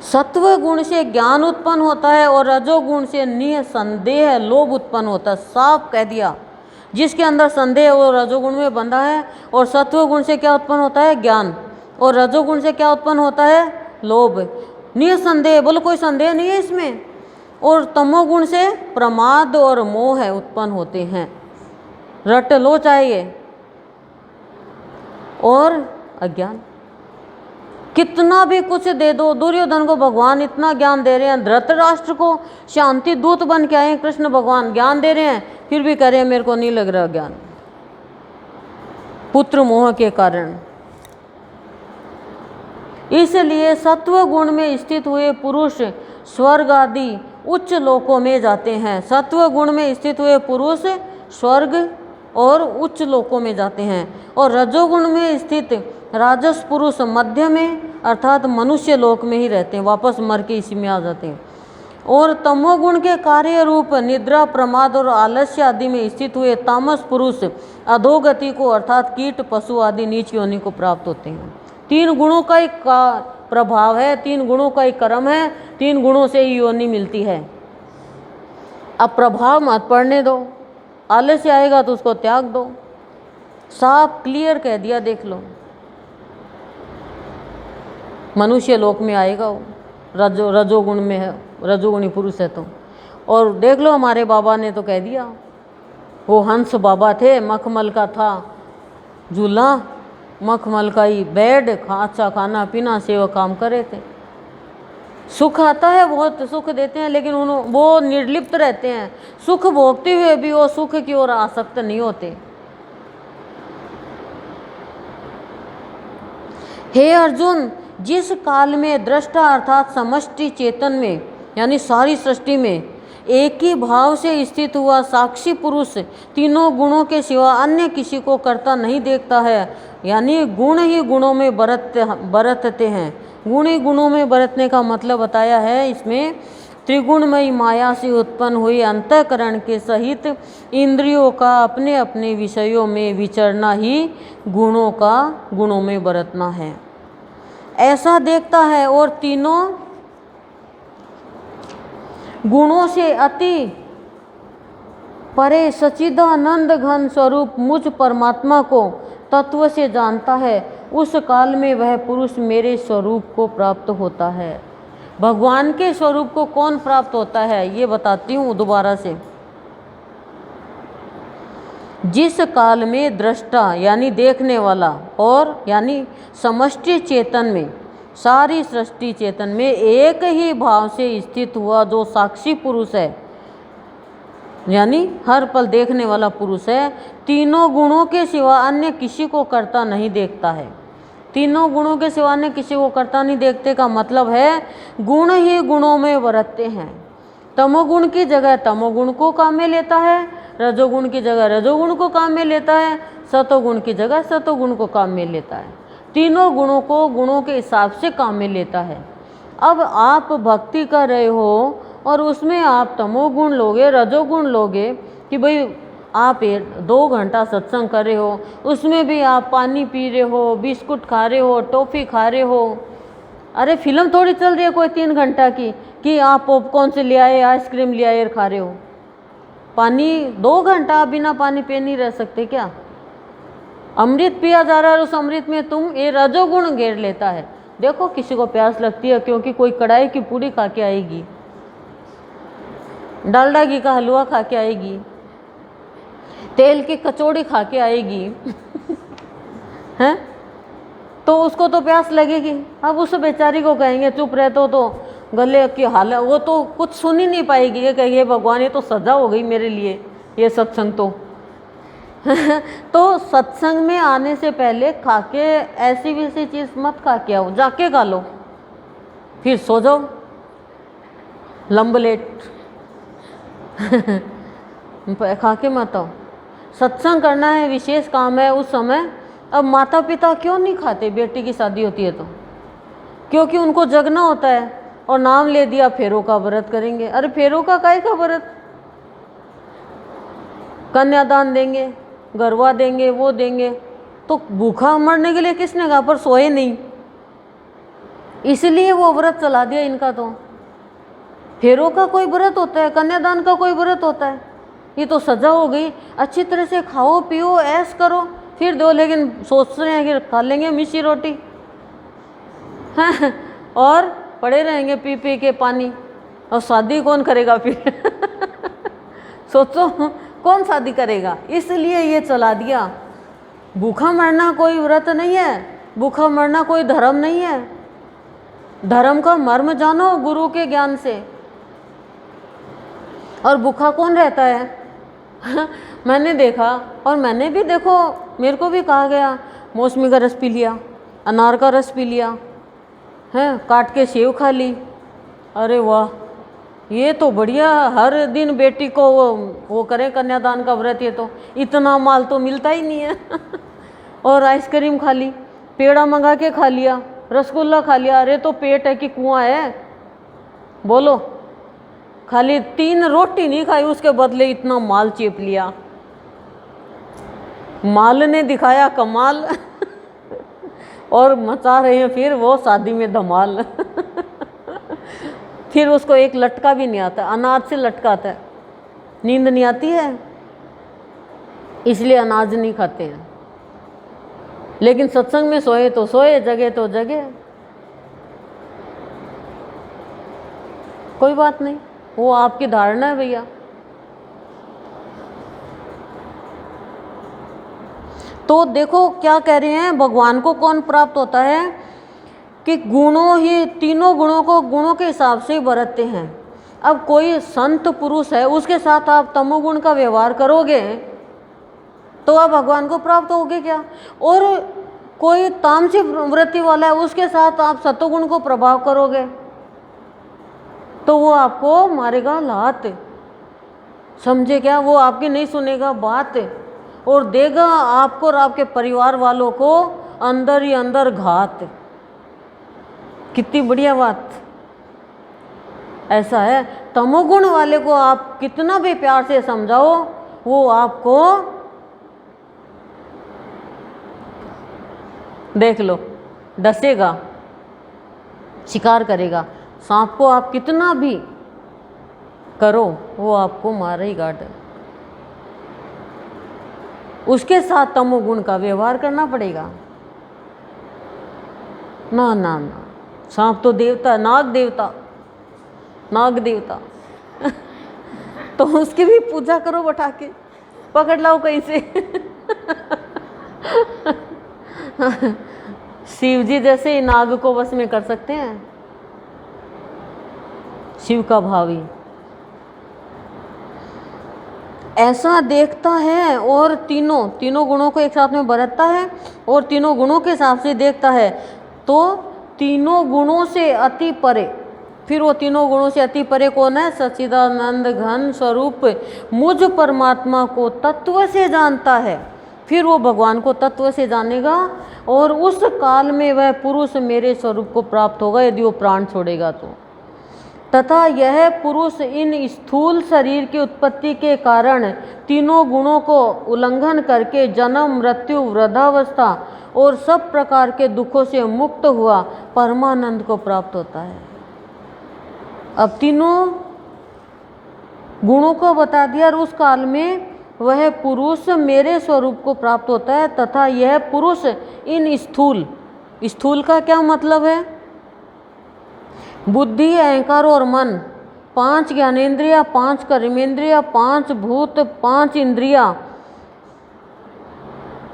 सत्व गुण से ज्ञान उत्पन्न होता है और रजोगुण से निसंदेह लोभ उत्पन्न होता है। साफ कह दिया, जिसके अंदर संदेह वो रजोगुण में बंधा है। और सत्व गुण से क्या उत्पन्न होता है? ज्ञान। और रजोगुण से क्या उत्पन्न होता है? लोभ। निसंदेह, बोलो कोई संदेह नहीं है इसमें। और तमोगुण से प्रमाद और मोह है उत्पन्न होते हैं, रट लो चाहिए। और अज्ञान, कितना भी कुछ दे दो। दुर्योधन को भगवान इतना ज्ञान दे रहे हैं, धृतराष्ट्र को शांति दूत बन के आए कृष्ण भगवान, ज्ञान दे रहे हैं, फिर भी कह रहे हैं मेरे को नहीं लग रहा ज्ञान, पुत्र मोह के कारण। इसलिए सत्व गुण में स्थित हुए पुरुष स्वर्ग आदि उच्च लोकों में जाते हैं। सत्व गुण में स्थित हुए पुरुष स्वर्ग और उच्च लोकों में जाते हैं। और रजोगुण में स्थित राजस पुरुष मध्य में अर्थात मनुष्य लोक में ही रहते हैं, वापस मर के इसी में आ जाते हैं। और तमोगुण के कार्य रूप निद्रा, प्रमाद और आलस्य आदि में स्थित हुए तामस पुरुष अधोगति को अर्थात कीट, पशु आदि नीच योनि को प्राप्त होते हैं। 3 गुणों का एक प्रभाव है, 3 गुणों का एक कर्म है, 3 गुणों से ही योनि मिलती है। अब प्रभाव मत पड़ने दो, आलस्य आएगा तो उसको त्याग दो। साफ क्लियर कह दिया, देख लो। मनुष्य लोक में आएगा वो, रजोगुण में है, रजोगुणी पुरुष है तो। और देख लो हमारे बाबा ने तो कह दिया, वो हंस बाबा थे, मखमल का था झूला, मखमल का ही बेड, अच्छा खाना पीना से वो काम करे थे। सुख आता है, बहुत सुख देते हैं, लेकिन वो निर्लिप्त रहते हैं। सुख भोगते हुए भी वो सुख की ओर आसक्त नहीं होते। हे अर्जुन, जिस काल में दृष्टा अर्थात समष्टि चेतन में यानी सारी सृष्टि में एक ही भाव से स्थित हुआ साक्षी पुरुष तीनों गुणों के सिवा अन्य किसी को करता नहीं देखता है, यानी गुण ही गुणों में बरतते हैं। गुण ही गुणों में बरतने का मतलब बताया है इसमें, त्रिगुणमयी माया से उत्पन्न हुई अंतःकरण के सहित इंद्रियों का अपने अपने विषयों में विचरना ही गुणों में बरतना है, ऐसा देखता है। और तीनों गुणों से अति परे सच्चिदानंद घन स्वरूप मुझ परमात्मा को तत्व से जानता है, उस काल में वह पुरुष मेरे स्वरूप को प्राप्त होता है। भगवान के स्वरूप को कौन प्राप्त होता है ये बताती हूँ दोबारा से। जिस काल में दृष्टा यानी देखने वाला और यानी समष्टि चेतन में सारी सृष्टि चेतन में एक ही भाव से स्थित हुआ जो साक्षी पुरुष है, यानी हर पल देखने वाला पुरुष है, तीनों गुणों के सिवा अन्य किसी को करता नहीं देखता है। तीनों गुणों के सिवा अन्य किसी को करता नहीं देखते का मतलब है गुण ही गुणों में बरतते हैं। तमोगुण की जगह तमोगुण को काम में लेता है, रजोगुण की जगह रजोगुण को काम में लेता है, सतोगुण की जगह सतोगुण को काम में लेता है। तीनों गुणों को गुणों के हिसाब से काम में लेता है। अब आप भक्ति कर रहे हो और उसमें आप तमोगुण लोगे, रजोगुण लोगे कि भाई आप 2 घंटा सत्संग कर रहे हो, उसमें भी आप पानी पी रहे हो, बिस्कुट खा रहे हो, टॉफ़ी खा रहे हो। अरे फिल्म थोड़ी चल रही है कोई 3 घंटा की कि आप पॉपकॉर्न से ले आए, आइसक्रीम ले आए और खा रहे हो। पानी 2 घंटा बिना पानी पिए नहीं रह सकते क्या? अमृत पिया जा रहा है और उस अमृत में तुम ये रजोगुण घेर लेता है। देखो किसी को प्यास लगती है क्योंकि कोई कढ़ाई की पूड़ी खा के आएगी, डालडा घी का हलवा खा के आएगी, तेल की कचौड़ी खा के आएगी हैं, तो उसको तो प्यास लगेगी। अब उस बेचारी को कहेंगे चुप रहे तो गले की हालत, वो तो कुछ सुन ही नहीं पाएगी। ये कहेंगे भगवान ये तो सजा हो गई मेरे लिए ये सत्संग तो तो सत्संग में आने से पहले खा के ऐसी वैसी चीज़ मत खा के आओ, जाके खा लो फिर सो जाओ लंबलेट खा के मत आओ। सत्संग करना है, विशेष काम है उस समय। अब माता पिता क्यों नहीं खाते बेटी की शादी होती है तो? क्योंकि उनको जगना होता है और नाम ले दिया फेरों का व्रत करेंगे। अरे फेरों का काहे का व्रत? कन्यादान देंगे, गरबा देंगे, वो देंगे, तो भूखा मरने के लिए किसने कहा? पर सोए नहीं, इसलिए वो व्रत चला दिया इनका। तो फेरों का कोई व्रत होता है, कन्यादान का कोई व्रत होता है? ये तो सजा हो गई। अच्छी तरह से खाओ पियो ऐश करो फिर दो, लेकिन सोच रहे हैं कि खा लेंगे मिसी रोटी और पड़े रहेंगे पी पी के पानी। और शादी कौन करेगा फिर सोचो कौन शादी करेगा? इसलिए ये चला दिया। भूखा मरना कोई व्रत नहीं है, भूखा मरना कोई धर्म नहीं है। धर्म का मर्म जानो गुरु के ज्ञान से। और भूखा कौन रहता है मैंने देखा, और मैंने भी देखो, मेरे को भी कहा गया मौसमी का रस पी लिया, अनार का रस पी लिया है, काट के सेव खा ली। अरे वाह, ये तो बढ़िया, हर दिन बेटी को वो करें कन्यादान का व्रत, ये तो इतना माल तो मिलता ही नहीं है और आइसक्रीम खा ली। पेड़ा मंगा के खा लिया, रसगुल्ला खा लिया, अरे तो पेट है कि कुआं है? बोलो। खाली 3 रोटी नहीं खाई, उसके बदले इतना माल चेप लिया। माल ने दिखाया कमाल और मचा रहे हैं फिर वो शादी में धमाल फिर उसको एक लटका भी नहीं आता, अनाज से लटकाता है। नींद नहीं आती है इसलिए अनाज नहीं खाते हैं, लेकिन सत्संग में सोए तो सोए, जगे तो जगे, कोई बात नहीं, वो आपकी धारणा है भैया। तो देखो क्या कह रहे हैं, भगवान को कौन प्राप्त होता है कि गुणों ही, तीनों गुणों को गुणों के हिसाब से ही बरतते हैं। अब कोई संत पुरुष है, उसके साथ आप तमोगुण का व्यवहार करोगे तो आप भगवान को प्राप्त होगे क्या? और कोई तामसिक वृत्ति वाला है, उसके साथ आप सतोगुण को प्रभाव करोगे तो वो आपको मारेगा लात, समझे क्या? वो आपकी नहीं सुनेगा बात और देगा आपको और आपके परिवार वालों को अंदर ही अंदर घात। कितनी बढ़िया बात। ऐसा है, तमोगुण वाले को आप कितना भी प्यार से समझाओ, वो आपको देख लो डसेगा, शिकार करेगा। सांप को आप कितना भी करो वो आपको मारेगा। उसके साथ तमोगुण का व्यवहार करना पड़ेगा। ना ना ना, सांप तो देवता, नाग देवता, नाग देवता तो उसकी भी पूजा करो बैठा के, पकड़ लाओ कहीं से शिव जी जैसे ही नाग को वश में कर सकते हैं, शिव का भावी ऐसा देखता है और तीनों गुणों को एक साथ में बरतता है और तीनों गुणों के हिसाब से देखता है, तो तीनों गुणों से अति परे। फिर वो तीनों गुणों से अति परे कौन है? सच्चिदानंद घन स्वरूप मुझ परमात्मा को तत्व से जानता है। फिर वो भगवान को तत्व से जानेगा और उस काल में वह पुरुष मेरे स्वरूप को प्राप्त होगा, यदि वो प्राण छोड़ेगा तो। तथा यह पुरुष इन स्थूल शरीर की उत्पत्ति के कारण तीनों गुणों को उल्लंघन करके जन्म मृत्यु वृद्धावस्था और सब प्रकार के दुखों से मुक्त हुआ परमानंद को प्राप्त होता है। अब तीनों गुणों को बता दिया और उस काल में वह पुरुष मेरे स्वरूप को प्राप्त होता है। तथा यह पुरुष इन स्थूल का क्या मतलब है? बुद्धि, अहंकार और मन, 5 ज्ञानेंद्रिया, 5 कर्मेंद्रिया, 5 भूत, 5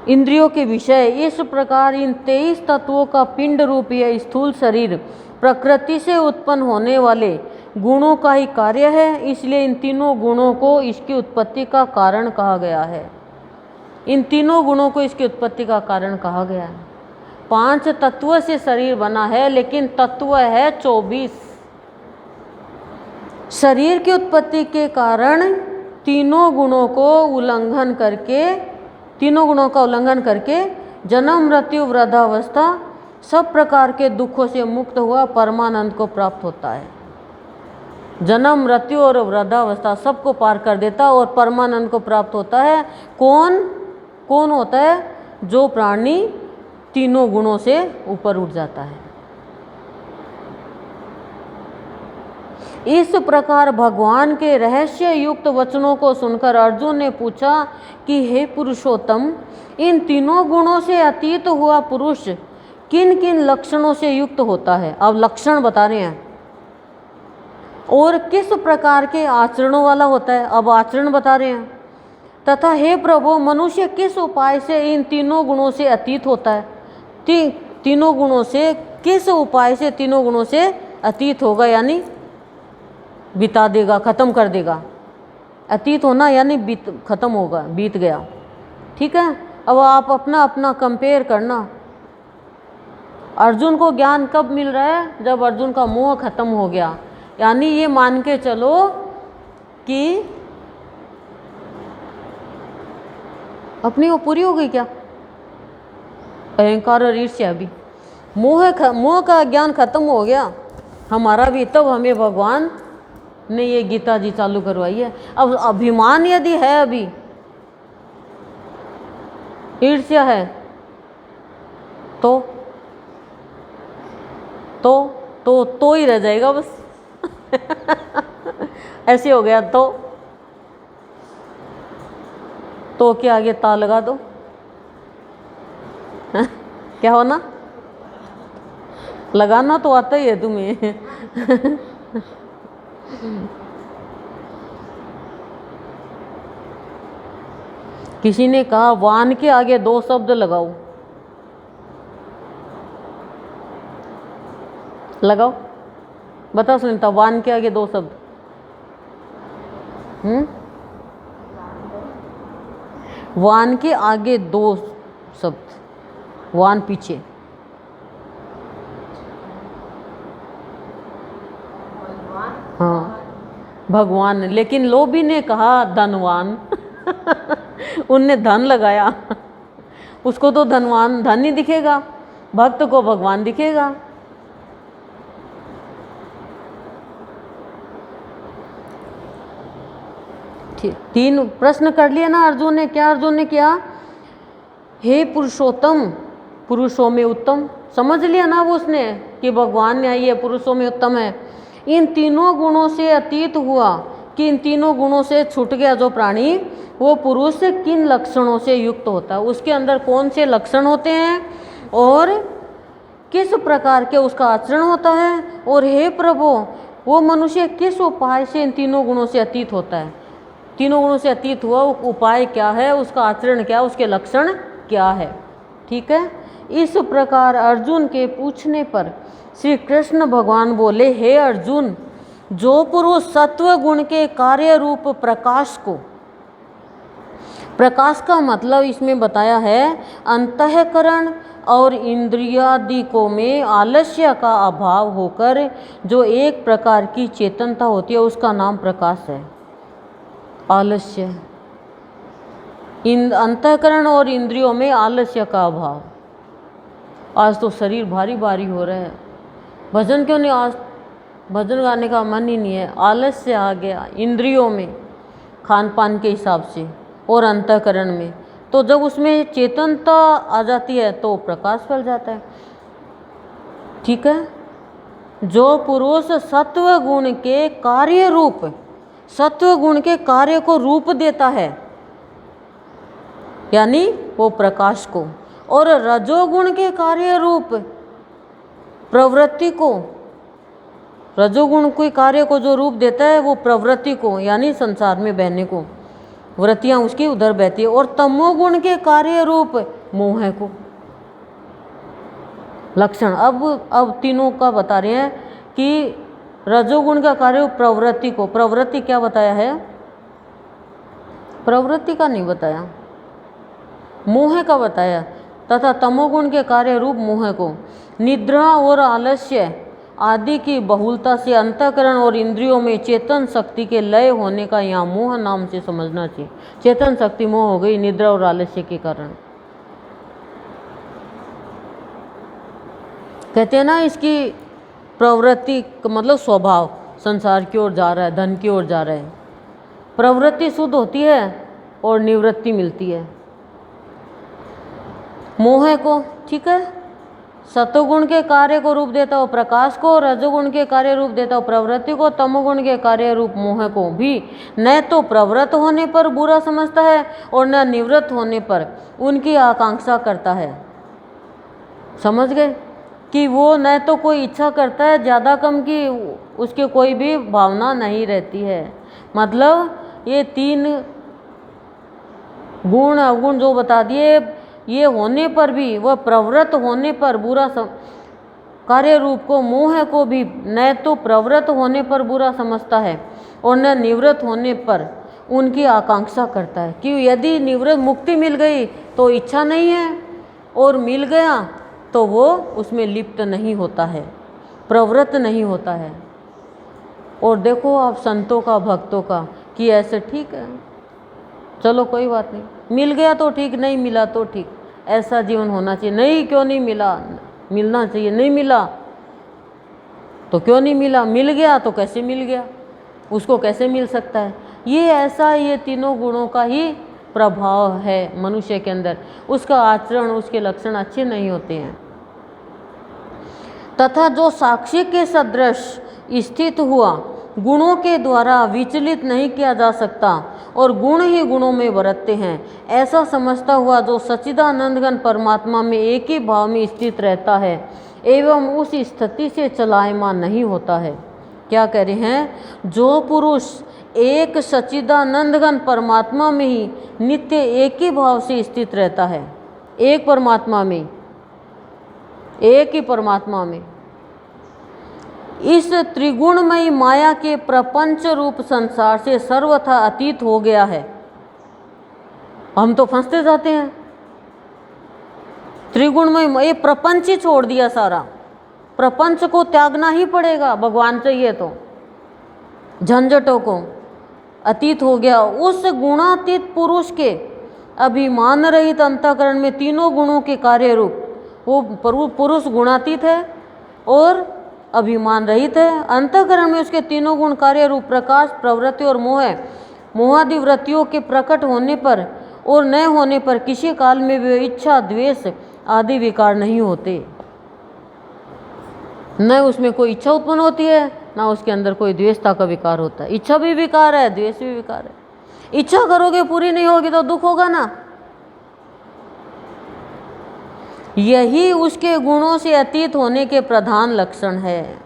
इंद्रियों के विषय, इस प्रकार इन 23 तत्वों का पिंड रूप यह स्थूल शरीर प्रकृति से उत्पन्न होने वाले गुणों का ही कार्य है। इसलिए इन तीनों गुणों को इसकी उत्पत्ति का कारण कहा गया है। इन तीनों गुणों को इसकी उत्पत्ति का कारण कहा गया है। 5 तत्व से शरीर बना है, लेकिन तत्व है 24। शरीर की उत्पत्ति के कारण तीनों गुणों का उल्लंघन करके जन्म मृत्यु वृद्धावस्था सब प्रकार के दुखों से मुक्त हुआ परमानंद को प्राप्त होता है। जन्म मृत्यु और वृद्धावस्था सबको पार कर देता और परमानंद को प्राप्त होता है। कौन होता है? जो प्राणी तीनों गुणों से ऊपर उठ जाता है। इस प्रकार भगवान के रहस्य युक्त वचनों को सुनकर अर्जुन ने पूछा कि हे पुरुषोत्तम, इन तीनों गुणों से अतीत हुआ पुरुष किन किन लक्षणों से युक्त होता है? अब लक्षण बता रहे हैं और किस प्रकार के आचरणों वाला होता है, अब आचरण बता रहे हैं। तथा हे प्रभु, मनुष्य किस उपाय से इन तीनों गुणों से अतीत होता है? तीनों गुणों से किस उपाय से तीनों गुणों से अतीत होगा, यानी बिता देगा, खत्म कर देगा। अतीत होना यानी खत्म होगा, बीत गया। ठीक है, अब आप अपना अपना कंपेयर करना। अर्जुन को ज्ञान कब मिल रहा है? जब अर्जुन का मोह खत्म हो गया, यानी ये मान के चलो कि अपनी वो पूरी हो गई क्या? अहंकार और ईर्ष्या भी, मोह का ज्ञान खत्म हो गया हमारा भी, तब हमें भगवान ने ये गीता जी चालू करवाई है। अब अभिमान यदि है, अभी ईर्ष्या है, तो ही रह जाएगा बस। ऐसे हो गया तो के आगे ता लगा दो। क्या होना, लगाना तो आता ही है तुम्हें। किसी ने कहा वान के आगे 2 शब्द लगाओ, लगाओ, बता सुनीता, वान के आगे 2 शब्द। वान के आगे 2 शब्द, वान पीछे, हाँ भगवान। लेकिन लोभी ने कहा धनवान। उनने धन लगाया, उसको तो धन ही दिखेगा, भक्त को भगवान दिखेगा। ठीक, 3 प्रश्न कर लिया ना अर्जुन ने। क्या अर्जुन ने किया, हे पुरुषोत्तम, पुरुषों में उत्तम, समझ लिया ना वो उसने कि भगवान ने आई है, पुरुषों में उत्तम है। इन तीनों गुणों से अतीत हुआ कि इन तीनों गुणों से छूट गया जो प्राणी, वो पुरुष किन लक्षणों से युक्त होता है, उसके अंदर कौन से लक्षण होते हैं और किस प्रकार के उसका आचरण होता है, और हे प्रभु वो मनुष्य किस उपाय से इन तीनों गुणों से अतीत होता है। तीनों गुणों से अतीत हुआ, वो उपाय क्या है, उसका आचरण क्या है, उसके लक्षण क्या है। ठीक है। इस प्रकार अर्जुन के पूछने पर श्री कृष्ण भगवान बोले, हे अर्जुन, जो पुरुष सत्व गुण के कार्य रूप प्रकाश को, प्रकाश का मतलब इसमें बताया है अंतःकरण और इंद्रियादिकों में आलस्य का अभाव होकर जो एक प्रकार की चेतनता होती है, उसका नाम प्रकाश है। आलस्य, अंतःकरण और इंद्रियों में आलस्य का अभाव। आज तो शरीर भारी भारी हो रहा है, भजन क्यों नहीं, आज भजन गाने का मन ही नहीं है, आलस्य आ गया इंद्रियों में, खान पान के हिसाब से और अंतःकरण में। तो जब उसमें चेतनता आ जाती है तो प्रकाश फैल जाता है। ठीक है। जो पुरुष सत्व गुण के कार्य रूप, सत्व गुण के कार्य को रूप देता है, यानी वो प्रकाश को, और रजोगुण के कार्य रूप प्रवृत्ति को, रजोगुण के कार्य को जो रूप देता है वो प्रवृत्ति को, यानी संसार में बहने को, वृत्तियां उसकी उधर बहती है, और तमोगुण के कार्य रूप मोह को, लक्षण। अब तीनों का बता रहे हैं कि रजोगुण का कार्य प्रवृत्ति को, प्रवृत्ति क्या बताया है, प्रवृत्ति का नहीं बताया, मोह का बताया, तथा तमोगुण के कार्य रूप मोह को, निद्रा और आलस्य आदि की बहुलता से अंतःकरण और इंद्रियों में चेतन शक्ति के लय होने का यहाँ मोह नाम से समझना चाहिए। चेतन शक्ति मोह हो गई निद्रा और आलस्य के कारण। कहते हैं ना, इसकी प्रवृत्ति का मतलब स्वभाव संसार की ओर जा रहा है, धन की ओर जा रहा है। प्रवृत्ति शुद्ध होती है और निवृत्ति मिलती है मोह को। ठीक है। सतोगुण के कार्य को रूप देता हो प्रकाश को, रजोगुण के कार्य रूप देता हो प्रवृत्ति को, तमोगुण के कार्य रूप मोह को भी न तो प्रवृत्त होने पर बुरा समझता है और न निवृत्त होने पर उनकी आकांक्षा करता है। समझ गए कि वो न तो कोई इच्छा करता है ज़्यादा कम की, उसकी कोई भी भावना नहीं रहती है। मतलब ये 3 गुण अवगुण जो बता दिए, ये होने पर भी, वह प्रवृत्त होने पर बुरा कार्य रूप को, मोह को भी न तो प्रवृत्त होने पर बुरा समझता है और न निवृत्त होने पर उनकी आकांक्षा करता है। कि यदि निवृत्त मुक्ति मिल गई तो इच्छा नहीं है, और मिल गया तो वो उसमें लिप्त नहीं होता है, प्रवृत्त नहीं होता है। और देखो आप संतों का, भक्तों का, कि ऐसे ठीक है, चलो कोई बात नहीं, मिल गया तो ठीक, नहीं मिला तो ठीक, ऐसा जीवन होना चाहिए। नहीं, क्यों नहीं मिला, मिलना चाहिए। नहीं मिला तो क्यों नहीं मिला, मिल गया तो कैसे मिल गया, उसको कैसे मिल सकता है। ये ऐसा, ये तीनों गुणों का ही प्रभाव है मनुष्य के अंदर। उसका आचरण, उसके लक्षण अच्छे नहीं होते हैं। तथा जो साक्षी के सदृश स्थित हुआ, गुणों के द्वारा विचलित नहीं किया जा सकता और गुण ही गुणों में बरतते हैं, ऐसा समझता हुआ जो सच्चिदानंद परमात्मा में एक ही भाव में स्थित रहता है एवं उस स्थिति से चलायमान नहीं होता है। क्या कह रहे हैं? जो पुरुष एक सच्चिदानंद परमात्मा में ही नित्य एक ही भाव से स्थित रहता है, एक परमात्मा में, एक ही परमात्मा में, इस त्रिगुणमयी माया के प्रपंच रूप संसार से सर्वथा अतीत हो गया है। हम तो फंसते जाते हैं। त्रिगुणमयी, ये प्रपंच ही छोड़ दिया सारा, प्रपंच को त्यागना ही पड़ेगा भगवान चाहिए तो, झंझटों को, अतीत हो गया। उस गुणातीत पुरुष के अभिमान रहित अंतःकरण में तीनों गुणों के कार्य रूप, वो पुरुष गुणातीत है और अभिमान रहित है। अंतःकरण में उसके तीनों गुण कार्य रूप प्रकाश, प्रवृत्ति और मोह, मोहादि वृत्तियों के प्रकट होने पर और न होने पर किसी काल में भी इच्छा, द्वेष आदि विकार नहीं होते। न उसमें कोई इच्छा उत्पन्न होती है, ना उसके अंदर कोई द्वेषता का विकार होता है। इच्छा भी विकार है, द्वेष भी विकार है। इच्छा करोगे पूरी नहीं होगी तो दुख होगा ना। यही उसके गुणों से अतीत होने के प्रधान लक्षण है।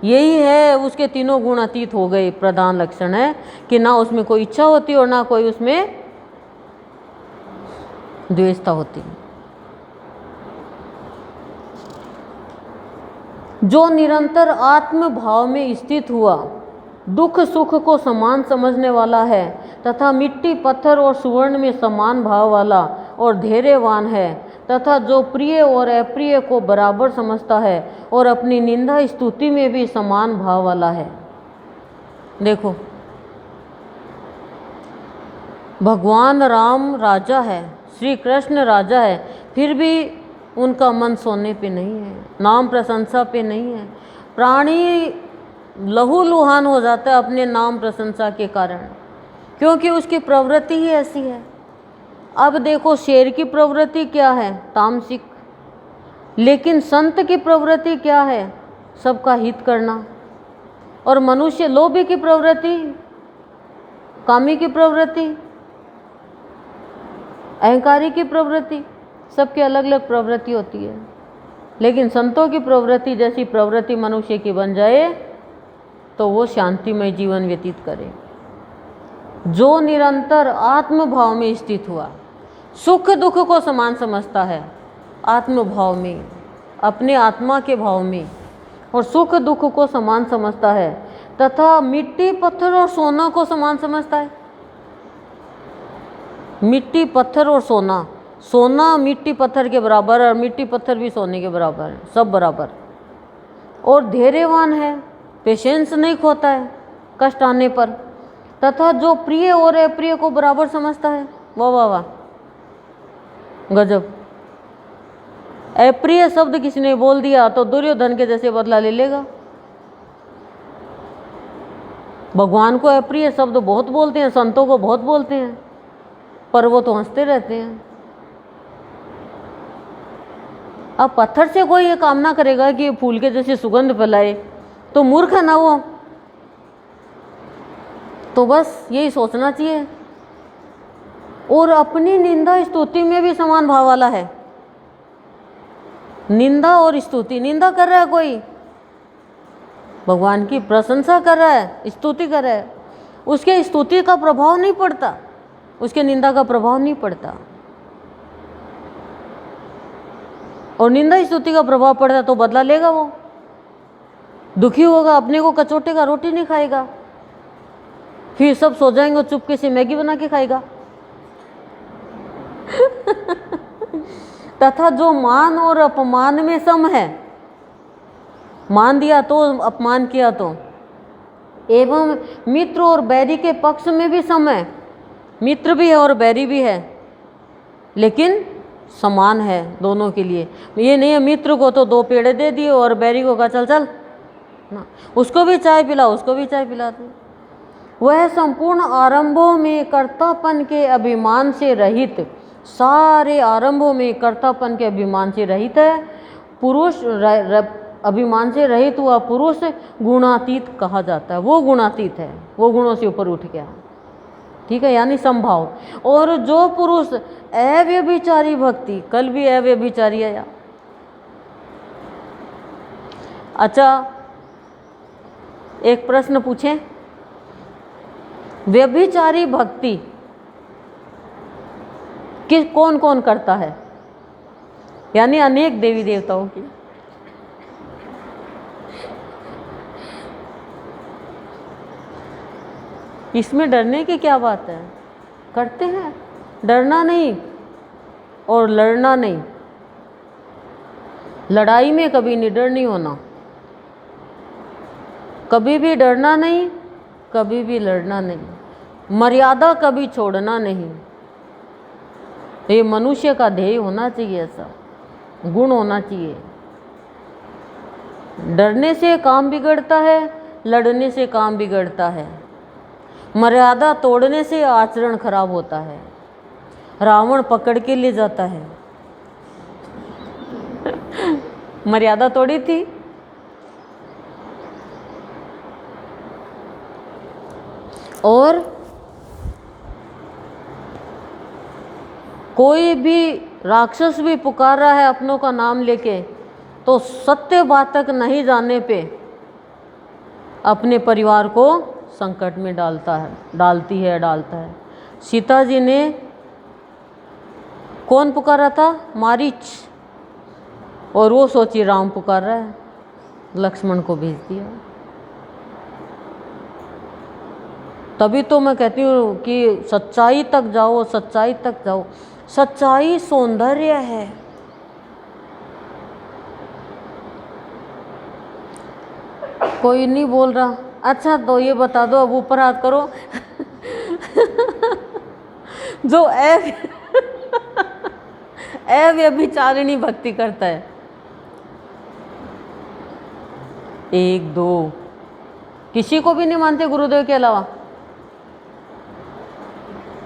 यही है उसके तीनों गुण अतीत हो गए, प्रधान लक्षण है कि ना उसमें कोई इच्छा होती और ना कोई उसमें द्वेषता होती। जो निरंतर आत्म भाव में स्थित हुआ, दुख सुख को समान समझने वाला है तथा मिट्टी पत्थर और सुवर्ण में समान भाव वाला और धैर्यवान है, तथा जो प्रिय और अप्रिय को बराबर समझता है और अपनी निंदा स्तुति में भी समान भाव वाला है। देखो, भगवान राम राजा है, श्री कृष्ण राजा है, फिर भी उनका मन सोने पे नहीं है, नाम प्रशंसा पे नहीं है। प्राणी लहूलुहान हो जाता है अपने नाम प्रशंसा के कारण, क्योंकि उसकी प्रवृत्ति ही ऐसी है। अब देखो, शेर की प्रवृत्ति क्या है? तामसिक। लेकिन संत की प्रवृत्ति क्या है? सबका हित करना। और मनुष्य लोभी की प्रवृत्ति, कामी की प्रवृत्ति, अहंकारी की प्रवृत्ति, सबकी अलग अलग प्रवृत्ति होती है। लेकिन संतों की प्रवृत्ति जैसी प्रवृत्ति मनुष्य की बन जाए तो वो शांतिमय जीवन व्यतीत करे। जो निरंतर आत्म भाव में स्थित हुआ, सुख दुख को समान समझता है, आत्म भाव में, अपने आत्मा के भाव में, और सुख दुख को समान समझता है, तथा मिट्टी पत्थर और सोना को समान समझता है। मिट्टी पत्थर और सोना, सोना मिट्टी पत्थर के बराबर और मिट्टी पत्थर भी सोने के बराबर है, सब बराबर। और धैर्यवान है, पेशेंस नहीं खोता है कष्ट आने पर, तथा जो प्रिय और अप्रिय को बराबर समझता है। वाह वाह वाह, गजब। अप्रिय शब्द किसी ने बोल दिया तो दुर्योधन के जैसे बदला ले लेगा। भगवान को अप्रिय शब्द बहुत बोलते हैं, संतों को बहुत बोलते हैं, पर वो तो हंसते रहते हैं। अब पत्थर से कोई ये कामना करेगा कि फूल के जैसे सुगंध फैलाए तो मूर्ख है ना वो। तो बस यही सोचना चाहिए। और अपनी निंदा स्तुति में भी समान भाव वाला है। निंदा और स्तुति, निंदा कर रहा है कोई, भगवान की प्रशंसा कर रहा है, स्तुति कर रहा है, उसके स्तुति का प्रभाव नहीं पड़ता, उसके निंदा का प्रभाव नहीं पड़ता। और निंदा स्तुति का प्रभाव पड़ता तो बदला लेगा, वो दुखी होगा, अपने को कचोटेगा, रोटी नहीं खाएगा, फिर सब सो जाएंगे, चुपके से मैगी बना के खाएगा। तथा जो मान और अपमान में सम है, मान दिया तो अपमान किया तो, एवं मित्र और बैरी के पक्ष में भी सम है, मित्र भी है और बैरी भी है, लेकिन समान है दोनों के लिए। ये नहीं है मित्र को तो 2 पेड़े दे दिए और बैरी को कहा चल चल ना, उसको भी चाय पिला, उसको भी चाय पिला दी। वह संपूर्ण आरंभों में कर्तापन के अभिमान से रहित, सारे आरंभों में कर्तापन के अभिमान से रहित है। पुरुष अभिमान से रहित हुआ पुरुष गुणातीत कहा जाता है। वो गुणातीत है, वो गुणों से ऊपर उठ गया, ठीक है, यानी संभाव। और जो पुरुष अव्यभिचारी भक्ति, कल भी अव्यभिचारी आया। अच्छा, एक प्रश्न पूछें, व्यभिचारी भक्ति किस कौन कौन करता है? यानी अनेक देवी देवताओं की। इसमें डरने की क्या बात है? करते हैं, डरना नहीं और लड़ना नहीं। लड़ाई में कभी निडर नहीं होना, कभी भी डरना नहीं, कभी भी लड़ना नहीं, मर्यादा कभी छोड़ना नहीं। ये मनुष्य का ध्येय होना चाहिए, ऐसा गुण होना चाहिए। डरने से काम बिगड़ता है, लड़ने से काम बिगड़ता है, मर्यादा तोड़ने से आचरण खराब होता है। रावण पकड़ के ले जाता है, मर्यादा तोड़ी थी। और कोई भी राक्षस भी पुकार रहा है अपनों का नाम लेके, तो सत्य बात तक नहीं जाने पे अपने परिवार को संकट में डालता है। सीता जी ने कौन पुकारा था? मारीच, और वो सोची राम पुकार रहा है, लक्ष्मण को भेज दिया। तभी तो मैं कहती हूँ कि सच्चाई तक जाओ, सच्चाई तक जाओ। सच्चाई सौंदर्य है। कोई नहीं बोल रहा। अच्छा, तो ये बता दो, अब ऊपर हाथ करो। जो अव्यभिचारिणी भक्ति करता है, 1 2 किसी को भी नहीं मानते गुरुदेव के अलावा।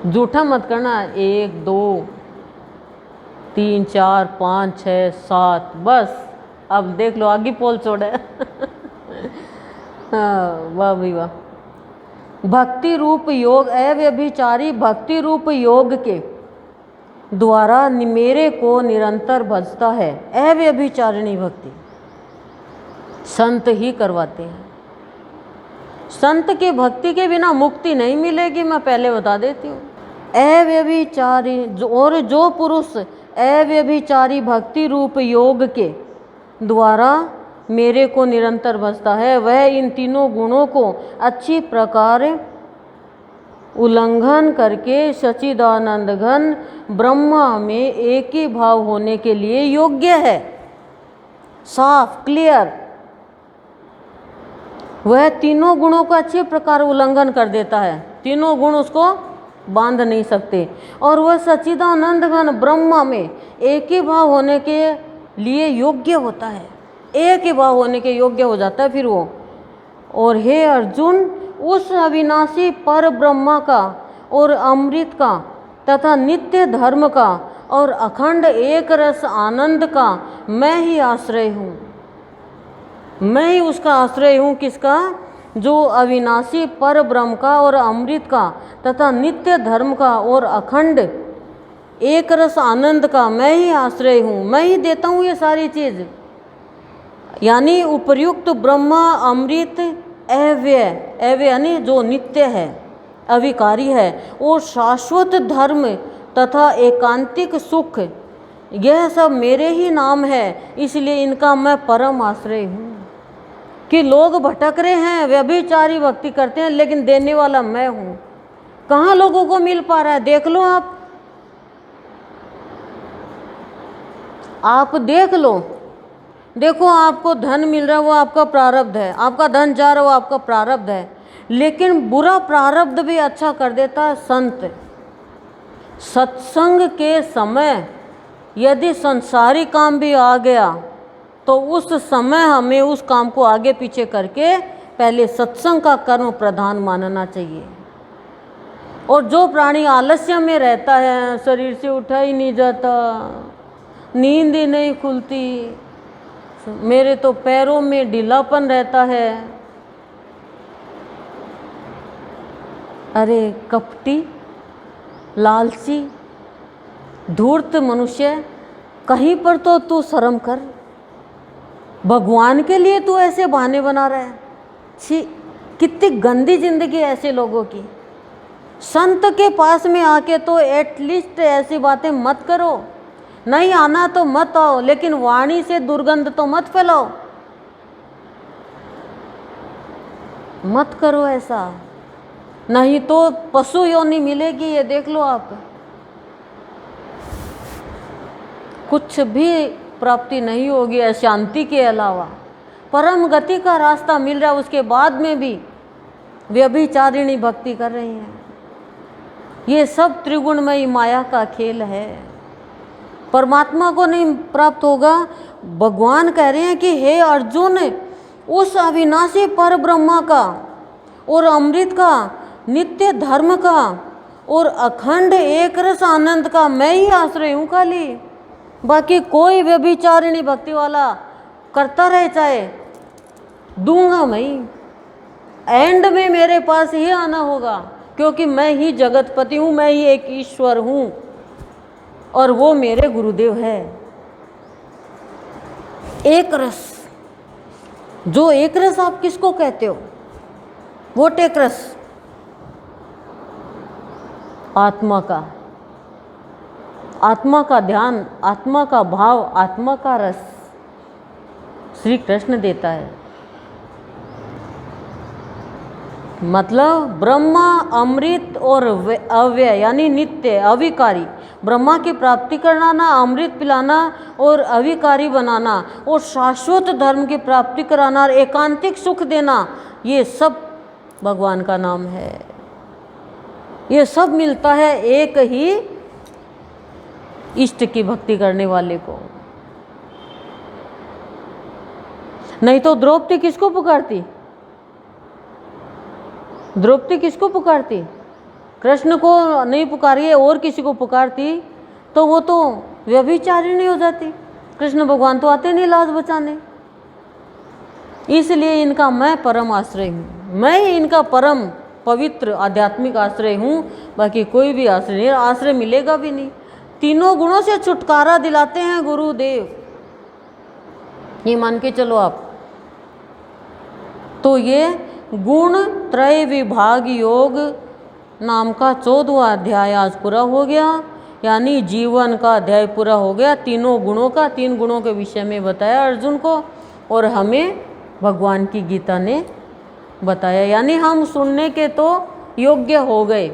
झूठा मत करना। 1 2 3 4 5 6 7 बस। अब देख लो, आगे पोल छोड़े। हाँ, वाह भाई वाह। भक्ति रूप योग, अव्यभिचारी भक्ति रूप योग के द्वारा मेरे को निरंतर भजता है। अव्यभिचारिणी भक्ति संत ही करवाते हैं। संत की भक्ति के बिना मुक्ति नहीं मिलेगी, मैं पहले बता देती हूँ। अव्यभिचारी और जो पुरुष अव्यभिचारी भक्ति रूप योग के द्वारा मेरे को निरंतर भजता है, वह इन तीनों गुणों को अच्छी प्रकार उल्लंघन करके सच्चिदानंद घन ब्रह्मा में एक ही भाव होने के लिए योग्य है। साफ, क्लियर। वह तीनों गुणों का अच्छी प्रकार उल्लंघन कर देता है। तीनों गुण उसको बांध नहीं सकते, और वह सच्चिदानंद घन ब्रह्मा में एक ही भाव होने के लिए योग्य होता है। एक ही भाव होने के योग्य हो जाता है फिर वो। और हे अर्जुन, उस अविनाशी पर ब्रह्मा का और अमृत का तथा नित्य धर्म का और अखंड एक रस आनंद का मैं ही आश्रय हूँ। मैं ही उसका आश्रय हूँ। किसका? जो अविनाशी पर ब्रह्म का और अमृत का तथा नित्य धर्म का और अखंड एक रस आनंद का मैं ही आश्रय हूँ। मैं ही देता हूँ ये सारी चीज़। यानी उपर्युक्त ब्रह्मा अमृत अव्यय यानी जो नित्य है, अविकारी है, और शाश्वत धर्म तथा एकांतिक सुख, यह सब मेरे ही नाम है। इसलिए इनका मैं परम आश्रय हूँ। कि लोग भटक रहे हैं, व्यभिचारी भक्ति करते हैं, लेकिन देने वाला मैं हूँ। कहाँ लोगों को मिल पा रहा है? देख लो आप देख लो। देखो, आपको धन मिल रहा है, वो आपका प्रारब्ध है। आपका धन जा रहा है, वो आपका प्रारब्ध है। लेकिन बुरा प्रारब्ध भी अच्छा कर देता है संत। सत्संग के समय यदि संसारी काम भी आ गया तो उस समय हमें उस काम को आगे पीछे करके पहले सत्संग का कर्म प्रधान मानना चाहिए। और जो प्राणी आलस्य में रहता है, शरीर से उठा ही नहीं जाता, नींद ही नहीं खुलती, मेरे तो पैरों में ढीलापन रहता है, अरे कपटी, लालची, धूर्त मनुष्य, कहीं पर तो तू शर्म कर। भगवान के लिए तू ऐसे बहाने बना रहा है। छी, कितनी गंदी जिंदगी है ऐसे लोगों की। संत के पास में आके तो एटलीस्ट ऐसी बातें मत करो। नहीं आना तो मत आओ, लेकिन वाणी से दुर्गंध तो मत फैलाओ, मत करो ऐसा, नहीं तो पशु योनि मिलेगी, ये देख लो आप। कुछ भी प्राप्ति नहीं होगी अशांति के अलावा। परम गति का रास्ता मिल रहा है, उसके बाद में भी व्यभिचारिणी भक्ति कर रही हैं। ये सब त्रिगुणमयी माया का खेल है। परमात्मा को नहीं प्राप्त होगा। भगवान कह रहे हैं कि हे अर्जुन, उस अविनाशी पर ब्रह्मा का और अमृत का, नित्य धर्म का और अखंड एक रस आनंद का मैं ही आश्रय हूँ खाली। बाकी कोई व्यभिचारिणी भक्ति वाला करता रहे चाहे, दूंगा मैं ही। एंड में मेरे पास ही आना होगा, क्योंकि मैं ही जगतपति हूँ, मैं ही एक ईश्वर हूँ और वो मेरे गुरुदेव है। एक रस, जो एक रस आप किसको कहते हो? वो एक रस आत्मा का, आत्मा का ध्यान, आत्मा का भाव, आत्मा का रस श्री कृष्ण देता है। मतलब ब्रह्मा, अमृत और अव्यय यानी नित्य, अविकारी, ब्रह्मा की प्राप्ति कराना, अमृत पिलाना और अविकारी बनाना और शाश्वत धर्म की प्राप्ति कराना और एकांतिक सुख देना, ये सब भगवान का नाम है। ये सब मिलता है एक ही इष्ट की भक्ति करने वाले को। नहीं तो द्रौपदी किसको पुकारती? द्रौपदी किसको पुकारती? कृष्ण को नहीं पुकारिए और किसी को पुकारती तो वो तो व्यभिचारिणी हो जाती। कृष्ण भगवान तो आते नहीं लाज बचाने। इसलिए इनका मैं परम आश्रय हूँ, मैं ही इनका परम पवित्र आध्यात्मिक आश्रय हूँ। बाकी कोई भी आश्रय नहीं, आश्रय मिलेगा भी नहीं। तीनों गुणों से छुटकारा दिलाते हैं गुरुदेव, ये मान के चलो आप। तो ये गुण त्रय विभाग योग नाम का 14वां अध्याय आज पूरा हो गया, यानी जीवन का अध्याय पूरा हो गया। तीनों गुणों का, 3 गुणों के विषय में बताया अर्जुन को और हमें भगवान की गीता ने बताया। यानी हम सुनने के तो योग्य हो गए,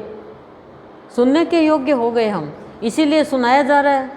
सुनने के योग्य हो गए हम, इसीलिए सुनाया जा रहा है।